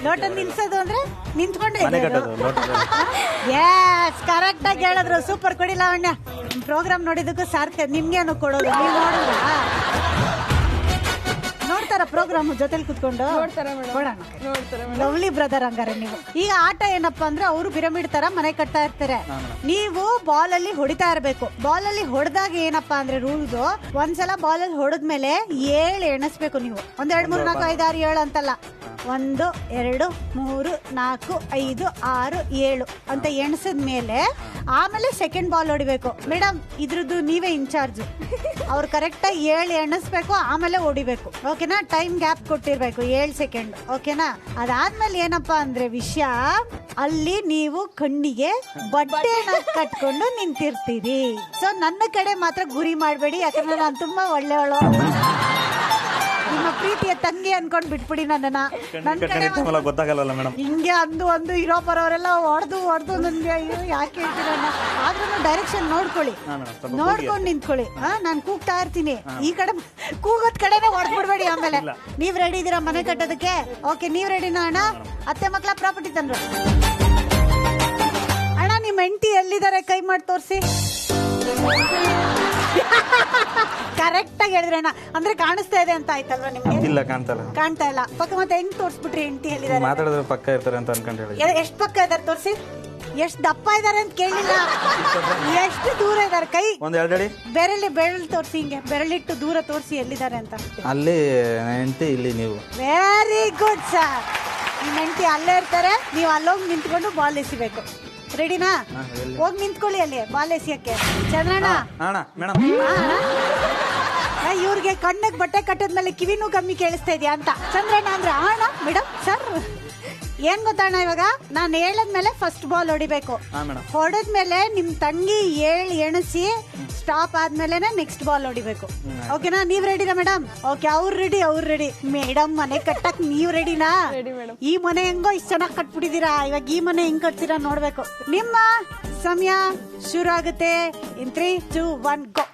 ಲೋಟ ನಿಲ್ಸೋದು ಅಂದ್ರೆ ನಿಂತ್ಕೊಂಡೆ ಕರೆಕ್ಟ್ ಆಗಿ ಹೇಳಿದ್ರು. ಸೂಪರ್. ಕೊಡಿ ಲಾವಣ್ಯ, ಪ್ರೋಗ್ರಾಮ್ ನೋಡಿದಕ್ಕೂ ಸಾರ್ಥಕ. ನಿಮ್ಗೇನು ಕೊಡೋದು? ನೀವು ನೋಡಿದ್ರ? ನೋಡ್ತಾರ ಪ್ರೋಗ್ರಾಮ್ ಜೊತೆಲಿ ಕುತ್ಕೊಂಡು? ಲವ್ಲಿ ಬ್ರದರ್ ಹಂಗಾರೆ ನೀವು. ಈಗ ಆಟ ಏನಪ್ಪಾ ಅಂದ್ರೆ, ಅವರು ಪಿರಮಿಡ್ ತರ ಮನೆ ಕಟ್ತಾ ಇರ್ತಾರೆ, ನೀವು ಬಾಲ್ ಅಲ್ಲಿ ಹೊಡಿತಾ ಇರ್ಬೇಕು. ಬಾಲ್ ಅಲ್ಲಿ ಹೊಡೆದಾಗ ಏನಪ್ಪಾ ಅಂದ್ರೆ ರೂಲ್ಸ್, ಒಂದ್ಸಲ ಬಾಲ್ ಅಲ್ಲಿ ಹೊಡೆದ್ಮೇಲೆ 7 ಎಣಿಸ್ಬೇಕು ನೀವು. 1 2 3 4 5 6 7 ಅಂತಲ್ಲ. 1 2 3 4 5 6 7 ಅಂತ ಎಣಿಸಿದ್ಮೇಲೆ ಆಮೇಲೆ ಸೆಕೆಂಡ್ ಬಾಲ್ ಹೊಡಿಬೇಕು. ಮೇಡಮ್, ಇದ್ರದ್ದು ನೀವೇ ಇನ್ಚಾರ್ಜ್. ಅವ್ರು ಕರೆಕ್ಟಾಗಿ 7 ಎಣಿಸ್ಬೇಕು, ಆಮೇಲೆ ಹೊಡಿಬೇಕು. ಓಕೆನಾ? ಟೈಮ್ ಗ್ಯಾಪ್ ಕೊಟ್ಟಿರ್ಬೇಕು 7 ಸೆಕೆಂಡ್. ಓಕೆನಾ? ಅದಾದ್ಮೇಲೆ ಏನಪ್ಪಾ ಅಂದ್ರೆ ವಿಷಯ, ಅಲ್ಲಿ ನೀವು ಕಣ್ಣಿಗೆ ಬಟ್ಟೆನ ಕಟ್ಕೊಂಡು ನಿಂತಿರ್ತೀರಿ. ಸೊ ನನ್ನ ಕಡೆ ಮಾತ್ರ ಗುರಿ ಮಾಡಬೇಡಿ, ಯಾಕಂದ್ರೆ ನಾನು ತುಂಬಾ ಒಳ್ಳೆಯವಳು. ನಿಮ್ಮ ಪ್ರೀತಿಯ ತಂಗಿ ಅನ್ಕೊಂಡ್ ಬಿಟ್ಬಿಡಿ ನನ್ನನ್ನ. ಗೊತ್ತಾಗಲ್ಲ ಮೇಡಮ್. ಹಿಂಗೆ ಒಂದು ಇರೋ ಬರೋರೆಲ್ಲ ಹೊಡೆದು ನನ್ಗೆ ಅಯ್ಯೋ ಯಾಕೆ ಹೇಳ್ತೀರಣ್ಣ. ಆದ್ರೂ ಡೈರೆಕ್ಷನ್ ನೋಡ್ಕೊಳ್ಳಿ, ನೋಡ್ಕೊಂಡು ನಿಂತ್ಕೊಳ್ಳಿ. ನಾನು ಕೂಗ್ತಾ ಇರ್ತೀನಿ, ಈ ಕಡೆ ಕೂಗೋದ್ ಕಡೆನೆ ಹೊಡೆದ್ಬಿಡ್ಬೇಡಿ. ಆಮೇಲೆ ನೀವ್ ರೆಡಿ ಇದೀರಾ ಮನೆ ಕಟ್ಟೋದಕ್ಕೆ? ಓಕೆ, ನೀವ್ ರೆಡಿನಾ ಅಣ್ಣ? ಅತ್ತೆ ಮಕ್ಳ ಪ್ರಾಪರ್ಟಿ ತಂದ್ರು. ಅಣ್ಣ, ನಿಮ್ಮ ಹೆಂಡತಿ ಎಲ್ಲಿದ್ದಾರೆ? ಕೈ ಮಾಡಿ ತೋರಿಸಿ. ಕರೆಕ್ಟ್ ಆಗಿ ಹೇಳಿದ್ರಣ್ಣ. ಅಂದ್ರೆ ಕಾಣಿಸ್ತಾ ಇದೆ ಅಂತ ಆಯ್ತಲ್ವಾ ನಿಮ್ಗೆ? ಇಲ್ಲ, ಕಾಣ್ತಾ ಇಲ್ಲ. ಪಕ್ಕ ಮತ್ತೆ ಹೆಂಗ್ ತೋರ್ಸ್ಬಿಟ್ರಿ? ಹೆಂಡತಿ ಹೇಳಿದಾರೆ, ಮಾತಾಡಿದ್ರೆ ಪಕ್ಕ ಇರ್ತಾರೆ ಅಂತ ಅನ್ಕೊಂಡು ಹೇಳಿ. ಎಷ್ಟು ಪಕ್ಕ ಇದಾರೆ ತೋರಿಸಿ. ಎಷ್ಟು ದಪ್ಪ ಇದಾರೆ ಅಂತ ಕೇಳಿಲ್ಲ, ಎಷ್ಟು ದೂರ ಇದಾರೆ? ಕೈ ಒಂದ್ 2 ಅಡಿ ಬೆರಳು ತೋರಿಸಿ, ಹಿಂಗೆ ಬೆರಳಿಟ್ಟು ದೂರ ತೋರಿಸಿ ಎಲ್ಲಿದ್ದಾರೆ ಅಂತ. ಅಲ್ಲಿ ಹೆಂಡತಿ, ಇಲ್ಲಿ ನೀವು. Very good sir. ನಿಮ್ಮ ಹೆಂಡತಿ ಅಲ್ಲೇ ಇರ್ತಾರೆ, ನೀವು ಅಲ್ಲೋಗಿ ನಿಂತ್ಕೊಂಡು ಬಾಲ್ ಎಸಿಬೇಕು. ರೆಡಿನಾ? ಹೋಗಿ ನಿಂತ್ಕೊಳ್ಳಿ ಅಲ್ಲಿ ಬಾಲ್ ಎಸಿಯಕ್ಕೆ. ಚಂದ್ರಣ್ಣ ಅಣ್ಣ ಮೇಡಮ್, ಇವ್ರಿಗೆ ಕಣ್ಣಿಗೆ ಬಟ್ಟೆ ಕಟ್ಟದ್ಮೇಲೆ ಕಿವಿನೂ ಕಮ್ಮಿ ಕೇಳಿಸ್ತಾ ಇದೆಯಾ ಅಂತ. ಚಂದ್ರಣ್ಣ ಅಂದ್ರೆ ಅಣ್ಣ ಮೇಡಮ್ ಸರ್ ಏನ್ ಗೊತ್ತಣ್ಣ, ಇವಾಗ ನಾನು ಹೇಳದ್ಮೇಲೆ ಫಸ್ಟ್ ಬಾಲ್ ಹೊಡಿಬೇಕು. ಹೊಡೆದ್ಮೇಲೆ ನಿಮ್ ತಂಗಿ ಎಣಿಸಿ ಸ್ಟಾಪ್ ಆದ್ಮೇಲೆ ನೆಕ್ಸ್ಟ್ ಬಾಲ್ ಹೊಡಿಬೇಕು. ಓಕೆನಾ? ನೀವ್ ರೆಡಿನಾ ಮೇಡಮ್? ಓಕೆ, ಅವ್ರು ರೆಡಿ. ಮೇಡಮ್ ಮನೆ ಕಟ್ಟಕ್ ನೀವ್ ರೆಡಿನಾ? ಈ ಮನೆ ಹೆಂಗೋ ಇಷ್ಟ ಚೆನ್ನಾಗಿ ಕಟ್ಬಿಟ್ಟಿದೀರಾ, ಇವಾಗ ಈ ಮನೆ ಹೆಂಗ್ ಕಟ್ತೀರಾ ನೋಡ್ಬೇಕು. ನಿಮ್ಮ ಸಮಯ ಶುರು ಆಗುತ್ತೆ. ಇನ್ 3, 2, 1 ಗೋ.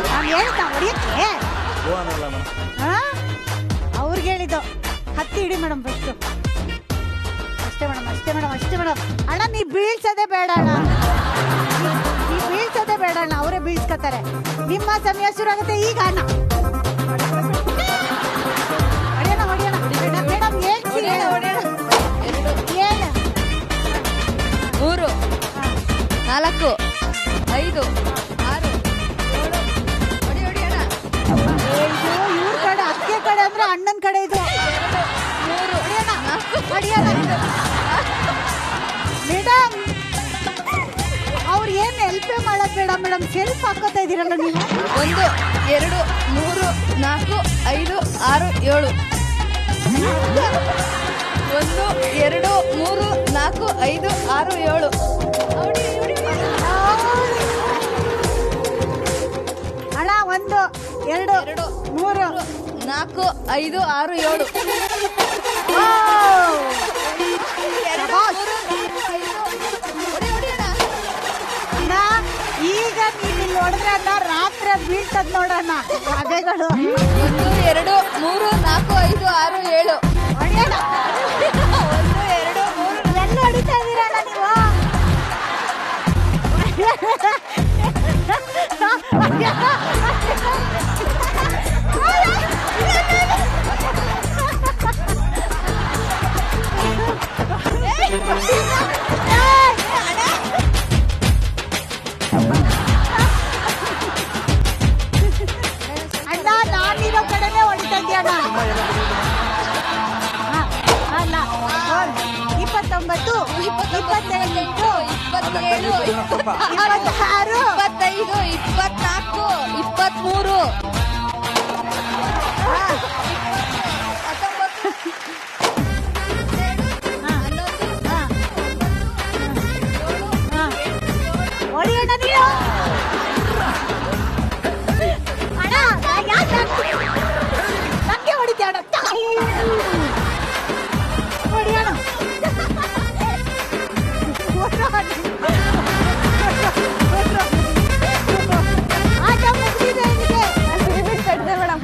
ನಾನು ಹೇಳ್ತಾ ಹೊಡಿಯಕ್ಕೆ ಅವ್ರಿಗೆ ಹೇಳಿದ್ದು ಹತ್ತಿ ಇಡಿ ಮೇಡಮ್ ಫಸ್ಟ್. ಅಷ್ಟೇ ಮೇಡಮ್. ಅಣ್ಣ ನೀ ಬೀಳ್ಸೋದೇ ಬೇಡ ಅಣ್ಣ, ಅವರೇ ಬೀಳ್ಸ್ಕೊತಾರೆ. ನಿಮ್ಮ ಸಮಯ ಶುರು ಆಗುತ್ತೆ ಈಗ. ಅಣ್ಣ ಹೊಡಿಯೋಣ ಮೇಡಮ್ ಹೇಳ್ಸಿ. 3, 4, 5, 6, 7. ಇವ್ರ ಕಡೆ ಅಕ್ಕೆ ಕಡೆ ಅಂದ್ರೆ ಅಣ್ಣನ ಕಡೆ ಇದು. ಮೇಡಮ್ ಅವ್ರು ಏನ್ ಹೆಲ್ಪ್ ಮಾಡೋದ್ ಬೇಡ ಮೇಡಮ್, ಸೆಲ್ಫ್ ಹಾಕೋತಾ ಇದೀರಲ್ಲ ನೀವು. 1, 2, 3, 4, 5, 6, 7. 1, 2, 3, 4, 5, 6, 7. ಅಣ್ಣ 1, 2, 3, 4, 5, 6, 7. ಈಗ ನೀವು ಇಲ್ಲಿ ಹೊಡೆದ್ರೆ ಅಣ್ಣ ರಾತ್ರಿ ಬೀಳ್ತದ್ ನೋಡೋಣ ಅದೇಗಳು. 1, 2, 3, 4, 5, 6, 7. 1, 2, 3 ಎಲ್ಲ ಹೊಡಿತಾ ಇದೀರಣ್ಣ ನೀವು. ಅಣ್ಣ ನಾನಿರೋ ಕಡೆನೇ ಹೊಡಿತಾ ಇದೀಯಣ್ಣ. ಅಲ್ಲ 29, 28, 27, 27, 26, 25, 24, 23. ಹೊಡಿಯೋಣ ನೀನು. ಅಣ್ಣ ಯಾಕೆ ನಮ್ಗೆ ಹೊಡಿತೀಯ ಅಣ್ಣ? ಹೊಡಿಯೋಣ. ಆಟ ಮುಗಿದಿದೆ ಮೇಡಮ್.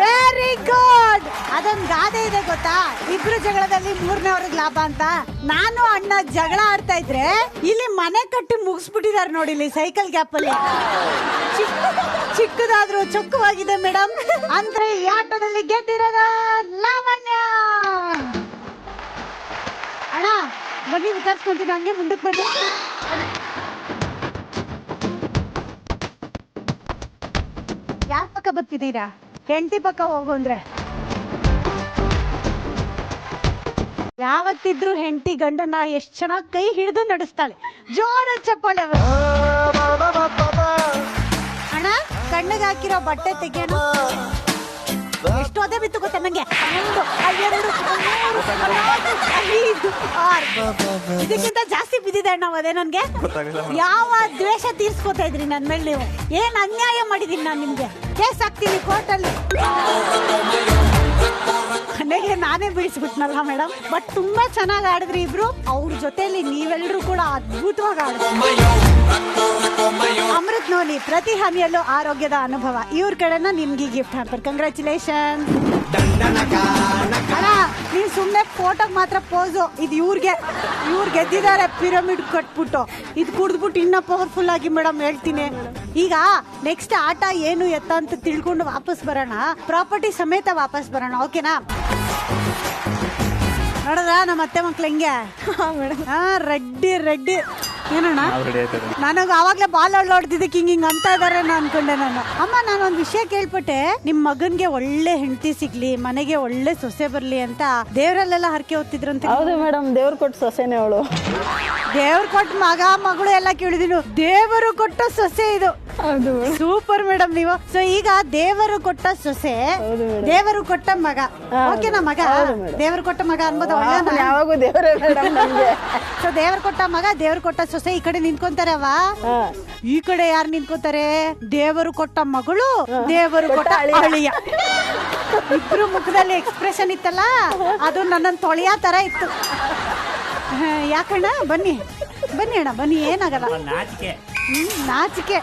Very good. ಅದೊಂದು ಗಾದೆ ಇದೆ ಗೊತ್ತಾ, ಇಬ್ರು ಜಗಳದಲ್ಲಿ 3ನೇವ್ರಿಗೆ ಲಾಭ ಅಂತ. ನಾನು ಅಣ್ಣ ಜಗಳ ಆಡ್ತಾ ಇದ್ರೆ ಇಲ್ಲಿ ಮನೆ ಕಟ್ಟಿ ಮುಗಿಸ್ಬಿಟ್ಟಿದ್ದಾರೆ ನೋಡಿ, ಇಲ್ಲಿ ಸೈಕಲ್ ಗ್ಯಾಪ್ ಅಲ್ಲಿ. ಚಿಕ್ಕದಾದ್ರೂ ಚೊಕ್ಕವಾಗಿದೆ ಮೇಡಮ್. ಅಂದ್ರೆ ಈ ಆಟದಲ್ಲಿ ಗೆದ್ದಿರೋದ ಲಾವಣ್ಯ. ಅಣ್ಣ ಬನ್ನಿ ವಿಚಾರಿಸ್ಕೊಂತೀನಿ, ಹಂಗೆ ಮುಂದಕ್ಕೆ ಬನ್ನಿ. ಯಾರ ಪಕ್ಕ ಬರ್ತಿದ್ದೀರಾ? ಹೆಂಡತಿ ಪಕ್ಕ ಹೋಗು ಅಂದ್ರೆ. ಯಾವತ್ತಿದ್ರು ಹೆಂಡತಿ ಗಂಡನ ಎಷ್ಟ್ ಚೆನ್ನಾಗಿ ಕೈ ಹಿಡಿದು ನಡೆಸ್ತಾಳೆ. ಜೋರ ಚಪ್ಪಾಳೆ. ಅಣ್ಣ ಕಣ್ಣಿಗೆ ಹಾಕಿರೋ ಬಟ್ಟೆ ತೆಗೆಯೋಣ. ಎಷ್ಟು ಅದೇ ಬಿತ್ತು ಗೊತ್ತಾ ನಂಗೆ? 1, 2, 3, 4, 5, 6. ಇದಕ್ಕಿಂತ ಜಾಸ್ತಿ ಬಿದ್ದಿದೆ ಅಣ್ಣ ಅದೇ ನನ್ಗೆ. ಯಾವ ದ್ವೇಷ ತೀರ್ಸ್ಕೊತಾ ಇದ್ರಿ ನನ್ ಮೇಲೆ ನೀವು? ಏನ್ ಅನ್ಯಾಯ ಮಾಡಿದೀನಿ ನಾನು ನಿಮ್ಗೆ? ಕೇಸ್ ಹಾಕ್ತೀನಿ ಕೋರ್ಟಲ್ಲಿ. ಮನೆಗೆ ನಾನೇ ಬೀಳಿಸ್ಬಿಟ್ನಲ್ಲ ಮೇಡಮ್. ಬಟ್ ತುಂಬಾ ಚೆನ್ನಾಗಿ ಆಡಿದ್ರಿ ಇಬ್ರು. ಅವ್ರ ಜೊತೆಲಿ ನೀವೆಲ್ಲರೂ ಕೂಡ ಅದ್ಭುತವಾಗಿ ಆಡಿದ್ರಿ. ಅಮೃತ್ ನೋಡಿ, ಪ್ರತಿ ಹನಿಯಲ್ಲೂ ಆರೋಗ್ಯದ ಅನುಭವ. ಇವ್ರ ಕಡೆನ ನಿಮ್ಗೆ ಗಿಫ್ಟ್ ಹಾಕ್ತಾರೆ. ಕಂಗ್ರ್ಯಾಚುಲೇಷನ್. ಅಣ್ಣ ನೀವ್ ಸುಮ್ನೆ ಫೋಟೋಗ್ ಮಾತ್ರ ಪೋಸು. ಇದು ಇವ್ರು ಗೆದ್ದಿದ್ದಾರೆ ಪಿರಮಿಡ್ ಕಟ್ಬಿಟ್ಟು. ಇದು ಕುಡ್ದ್ಬಿಟ್ಟು ಇನ್ನ ಪವರ್ಫುಲ್ ಆಗಿ ಮೇಡಮ್ ಹೇಳ್ತೀನಿ. ಈಗ ನೆಕ್ಸ್ಟ್ ಆಟ ಏನು ಎತ್ತ ಅಂತ ತಿಳ್ಕೊಂಡು ವಾಪಸ್ ಬರೋಣ. ಪ್ರಾಪರ್ಟಿ ಸಮೇತ ವಾಪಸ್ ಬರೋಣ. ಓಕೆನಾ? ನೋಡದ ನಮ್ಮ ಅತ್ತೆ ಮಕ್ಳು ಹೆಂಗೆ? ರೆಡ್ಡಿ ಏನಣ್ಣ ನಾವು ರೆಡಿ ಆಯ್ತದೆ. ನನಗೆ ಆವಾಗ್ಲೇ ಬಾಲ್ ಹೊಡ್ದಿದ್ದಕ್ಕೆ ಹಿಂಗ್ ಅಂತ ಇದಾರೆ ಅನ್ಕೊಂಡೆ ನಾನು. ಅಮ್ಮ ನಾನೊಂದ್ ವಿಷಯ ಕೇಳ್ಪಟ್ಟೆ, ನಿಮ್ ಮಗನ್ಗೆ ಒಳ್ಳೆ ಹೆಂಡತಿ ಸಿಗ್ಲಿ, ಮನೆಗೆ ಒಳ್ಳೆ ಸೊಸೆ ಬರ್ಲಿ ಅಂತ ದೇವರಲ್ಲೆಲ್ಲ ಹರಕೆ ಹೊತ್ತಿದ್ರಂತೆ. ಹೌದು ಮೇಡಮ್, ದೇವ್ರು ಕೊಟ್ಟು ಸೊಸೆನೆ ಅವಳು. ದೇವ್ರು ಕೊಟ್ಟ ಮಗ ಮಗಳು ಎಲ್ಲ ಕೇಳಿದೀನಿ, ದೇವರು ಕೊಟ್ಟ ಸೊಸೆ ಇದು. ಹೌದು ಸೂಪರ್ ಮೇಡಮ್ ನೀವು. ಸೊ ಈಗ ದೇವರು ಕೊಟ್ಟ ಸೊಸೆ, ದೇವರು ಕೊಟ್ಟ ಮಗ, ಓಕೆನಾ? ಮಗ ದೇವರು ಕೊಟ್ಟ ಮಗ ಅನ್ಬೋದು. ಯಾವಾಗೂ ದೇವರೇ ಮೇಡಮ್ ನಮ್ಗೆ. ಸೊ ದೇವ್ರು ಕೊಟ್ಟ ಮಗ, ದೇವ್ರು ಕೊಟ್ಟ ಸೊಸೆ ಈ ಕಡೆ ನಿಂತ್ಕೊಂತಾರೆ ಅವ. ಈ ಕಡೆ ಯಾರು ನಿಂತ್ಕೊಂತಾರೆ? ದೇವರು ಕೊಟ್ಟ ಮಗಳು, ದೇವರು ಕೊಟ್ಟ ಅಳಿಯ. ಇಬ್ರು ಮುಖದಲ್ಲಿ ಎಕ್ಸ್ಪ್ರೆಷನ್ ಇತ್ತಲ್ಲ, ಅದು ನನ್ನನ್ನು ತೊಳೆಯ ತರ ಇತ್ತು. ಯಾಕಣ್ಣ? ಬನ್ನಿ ಬನ್ನಿ ಅಣ್ಣ ಬನ್ನಿ, ಏನಾಗಲ್ಲ. ನಾಚಿಕೆ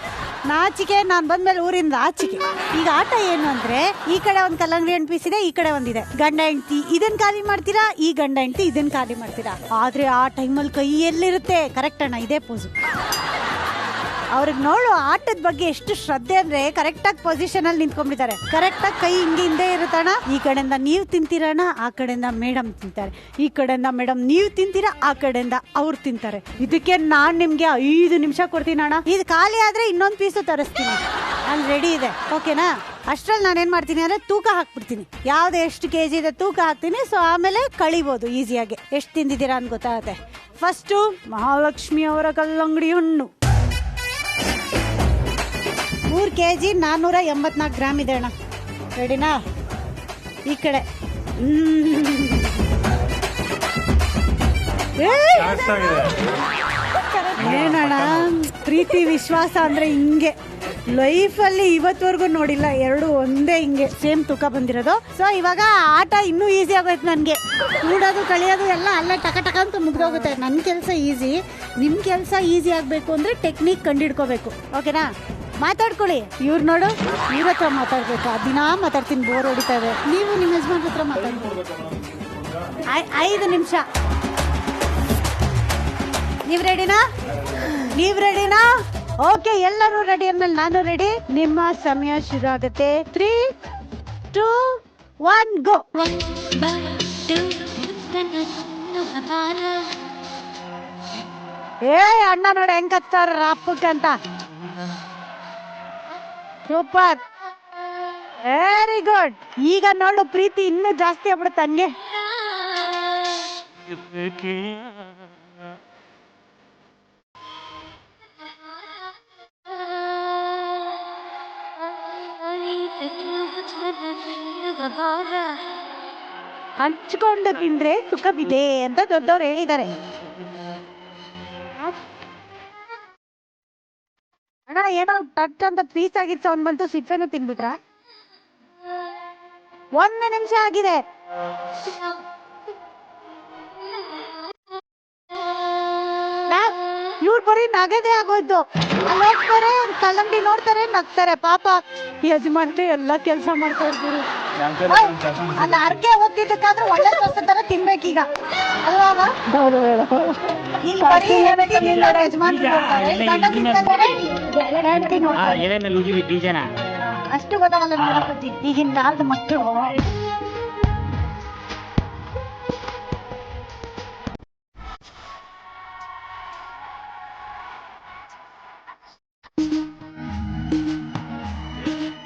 ನಾಚಿಕೆ, ನಾನ್ ಬಂದ್ಮೇಲೆ ಊರಿಂದ ಆಚಿಕೆ. ಈಗ ಆಟ ಏನು ಅಂದ್ರೆ, ಈ ಕಡೆ ಒಂದ್ ಕಲ್ಲಂಗಡಿ ಹಣ್ಣು ಪೀಸ್ ಇದೆ, ಈ ಕಡೆ ಒಂದಿದೆ. ಗಂಡ ಹೆಂಡತಿ ಇದನ್ ಖಾಲಿ ಮಾಡ್ತೀರಾ, ಈ ಗಂಡ ಹೆಂಡತಿ ಇದನ್ ಖಾಲಿ ಮಾಡ್ತೀರಾ. ಆದ್ರೆ ಆ ಟೈಮಲ್ಲಿ ಕೈ ಎಲ್ಲಿರುತ್ತೆ? ಕರೆಕ್ಟ್ ಅಣ್ಣ, ಇದೇ ಪೋಸು. ಅವ್ರಿಗೆ ನೋಡು ಆಟದ ಬಗ್ಗೆ ಎಷ್ಟು ಶ್ರದ್ಧೆ ಅಂದ್ರೆ, ಕರೆಕ್ಟ್ ಆಗಿ ಪೊಸಿಷನ್ ಅಲ್ಲಿ ನಿಂತ್ಕೊಂಡ್ಬಿಡ್ತಾರೆ. ಕರೆಕ್ಟ್ ಆಗಿ ಕೈ ಹಿಂಗೆ ಹಿಂದೆ ಇರುತ್ತಣ್ಣ. ಈ ಕಡೆಯಿಂದ ನೀವು ತಿಂತೀರಣ್ಣ, ಆ ಕಡೆಯಿಂದ ಮೇಡಮ್ ತಿಂತಾರೆ. ಈ ಕಡೆಯಿಂದ ಮೇಡಮ್ ನೀವು ತಿಂತೀರಾ, ಆ ಕಡೆಯಿಂದ ಅವ್ರು ತಿಂತಾರೆ. ಇದಕ್ಕೆ ನಾನ್ ನಿಮ್ಗೆ 5 ನಿಮಿಷ ಕೊಡ್ತೀನಿ ಅಣ್ಣ. ಇದು ಖಾಲಿ ಆದ್ರೆ ಇನ್ನೊಂದು ಪೀಸು ತರಿಸ್ತೀನಿ, ಅಲ್ಲಿ ರೆಡಿ ಇದೆ, ಓಕೆನಾ? ಅಷ್ಟ್ರಲ್ಲಿ ನಾನೇನ್ ಮಾಡ್ತೀನಿ ಅಂದ್ರೆ ತೂಕ ಹಾಕ್ಬಿಡ್ತೀನಿ. ಯಾವ್ದು ಎಷ್ಟು kg ಇದೆ ತೂಕ ಹಾಕ್ತೀನಿ. ಸೊ ಆಮೇಲೆ ಕಳಿಬಹುದು ಈಸಿಯಾಗಿ ಎಷ್ಟು ತಿಂದಿದ್ದೀರಾ ಅಂತ ಗೊತ್ತಾಗುತ್ತೆ. ಫಸ್ಟು ಮಹಾಲಕ್ಷ್ಮಿ ಅವರ ಕಲ್ಲಂಗಡಿ ಹಣ್ಣು 3 kg 484 ಗ್ರಾಮ್ ಇದೆ ಅಣ್ಣ. ರೆಡಿನಾ? ಈ ಕಡೆ ಏನಣ್ಣ, ಪ್ರೀತಿ ವಿಶ್ವಾಸ ಅಂದ್ರೆ ಹಿಂಗೆ. ಲೈಫಲ್ಲಿ ಇವತ್ತವರೆಗೂ ನೋಡಿಲ್ಲ, 2 ಒಂದೇ ಹಿಂಗೆ ಸೇಮ್ ತೂಕ ಬಂದಿರೋದು. ಸೊ ಇವಾಗ ಆಟ ಇನ್ನೂ ಈಸಿ ಆಗೋಯ್ತು ನನಗೆ. ಕೂಡೋದು ಕಳಿಯೋದು ಎಲ್ಲ ಅಲ್ಲೇ ಟಕ ಟಕ ಅಂತ ಮುಗ್ದೋಗುತ್ತೆ. ನನ್ನ ಕೆಲಸ ಈಸಿ, ನಿಮ್ಮ ಕೆಲಸ ಈಸಿ ಆಗಬೇಕು ಅಂದರೆ ಟೆಕ್ನಿಕ್ ಕಂಡಿಡ್ಕೋಬೇಕು, ಓಕೆನಾ? ಮಾತಾಡ್ಕೊಳ್ಳಿ. ಇವ್ರು ನೋಡು, ಇವ್ರ ಹತ್ರ ಮಾತಾಡ್ಬೇಕು. ದಿನ ಮಾತಾಡ್ತೀನಿ, ಬೋರ್ ಹೊಡಿತಾ ಇದೆ. ನೀವು ನಿಮ್ಮ ಯಜಮಾನ್ ಹತ್ರ ಮಾತಾಡ್ಬೋದು. 5 ನಿಮಿಷ. ನೀವು ರೆಡಿನಾ? ನೀವು ರೆಡಿನಾ? ಓಕೆ, ಎಲ್ಲರೂ ರೆಡಿ ಅಂದ್ಮೇಲೆ ನಾನು ರೆಡಿ. ನಿಮ್ಮ ಸಮಯ ಶುರು ಆಗುತ್ತೆ. 3, 2, 1 ಗೋ. ಏ ಅಣ್ಣ ನೋಡಿ ಹೆಂಗ್ ಕತ್ತಾರ ರಾಪಕ್ಕಂತ. Super, very good. ಈಗ ನೋಡು ಪ್ರೀತಿ ಇನ್ನೂ ಜಾಸ್ತಿ ಆಗ್ಬಿಡುತ್ತೆ ಹಂಗೆ. ಹಂಚ್ಕೊಂಡು ತಿಂದ್ರೆ ಸುಖವಿದೆ ಅಂತ ದೊಡ್ಡವ್ರು ಹೇಳಿದ್ದಾರೆ. ಅಣ್ಣ ಏನೋ ಟಚ್ ಅಂತ ಪೀಸ್ ಆಗಿತ್ತು, ಅವ್ನು ಬಂತು ಸಿಪ್ಪೆನೂ ತಿನ್ಬಿಟ್ರ. 1 ನಿಮಿಷ ಆಗಿದೆ. ಇವ್ರು ಬರೀ ನಗದೇ ಆಗೋಯ್ತು. ಅಲ್ಲಿ ಹೋಗ್ತಾರೆ, ಕಲ್ಲಂಗಡಿ ನೋಡ್ತಾರೆ, ನಗ್ತಾರೆ. ಪಾಪ ಯಜಮಾನ್ರೆ ಎಲ್ಲ ಕೆಲಸ ಮಾಡ್ತಾ ಇರ್ತೀರಿ. ಅಲ್ಲಿ ಅರ್ಕೆ ಹೋಗ್ತಿದ್ದಕ್ಕಾದ್ರೂ ಒಳ್ಳೆ ಸೊಸೆ ತರ ತಿನ್ಬೇಕೀಗ ಅಲ್ವಾ? ಇಲ್ಲಿ ಬರೀ ಯಜಮಾನ್ರು ಅಷ್ಟು ಗೊತ್ತಾಗಲ್ಲ ನೋಡಕತ್ತಿ ಈಗಿನ ಕಾಲದ ಮಕ್ಕಳು.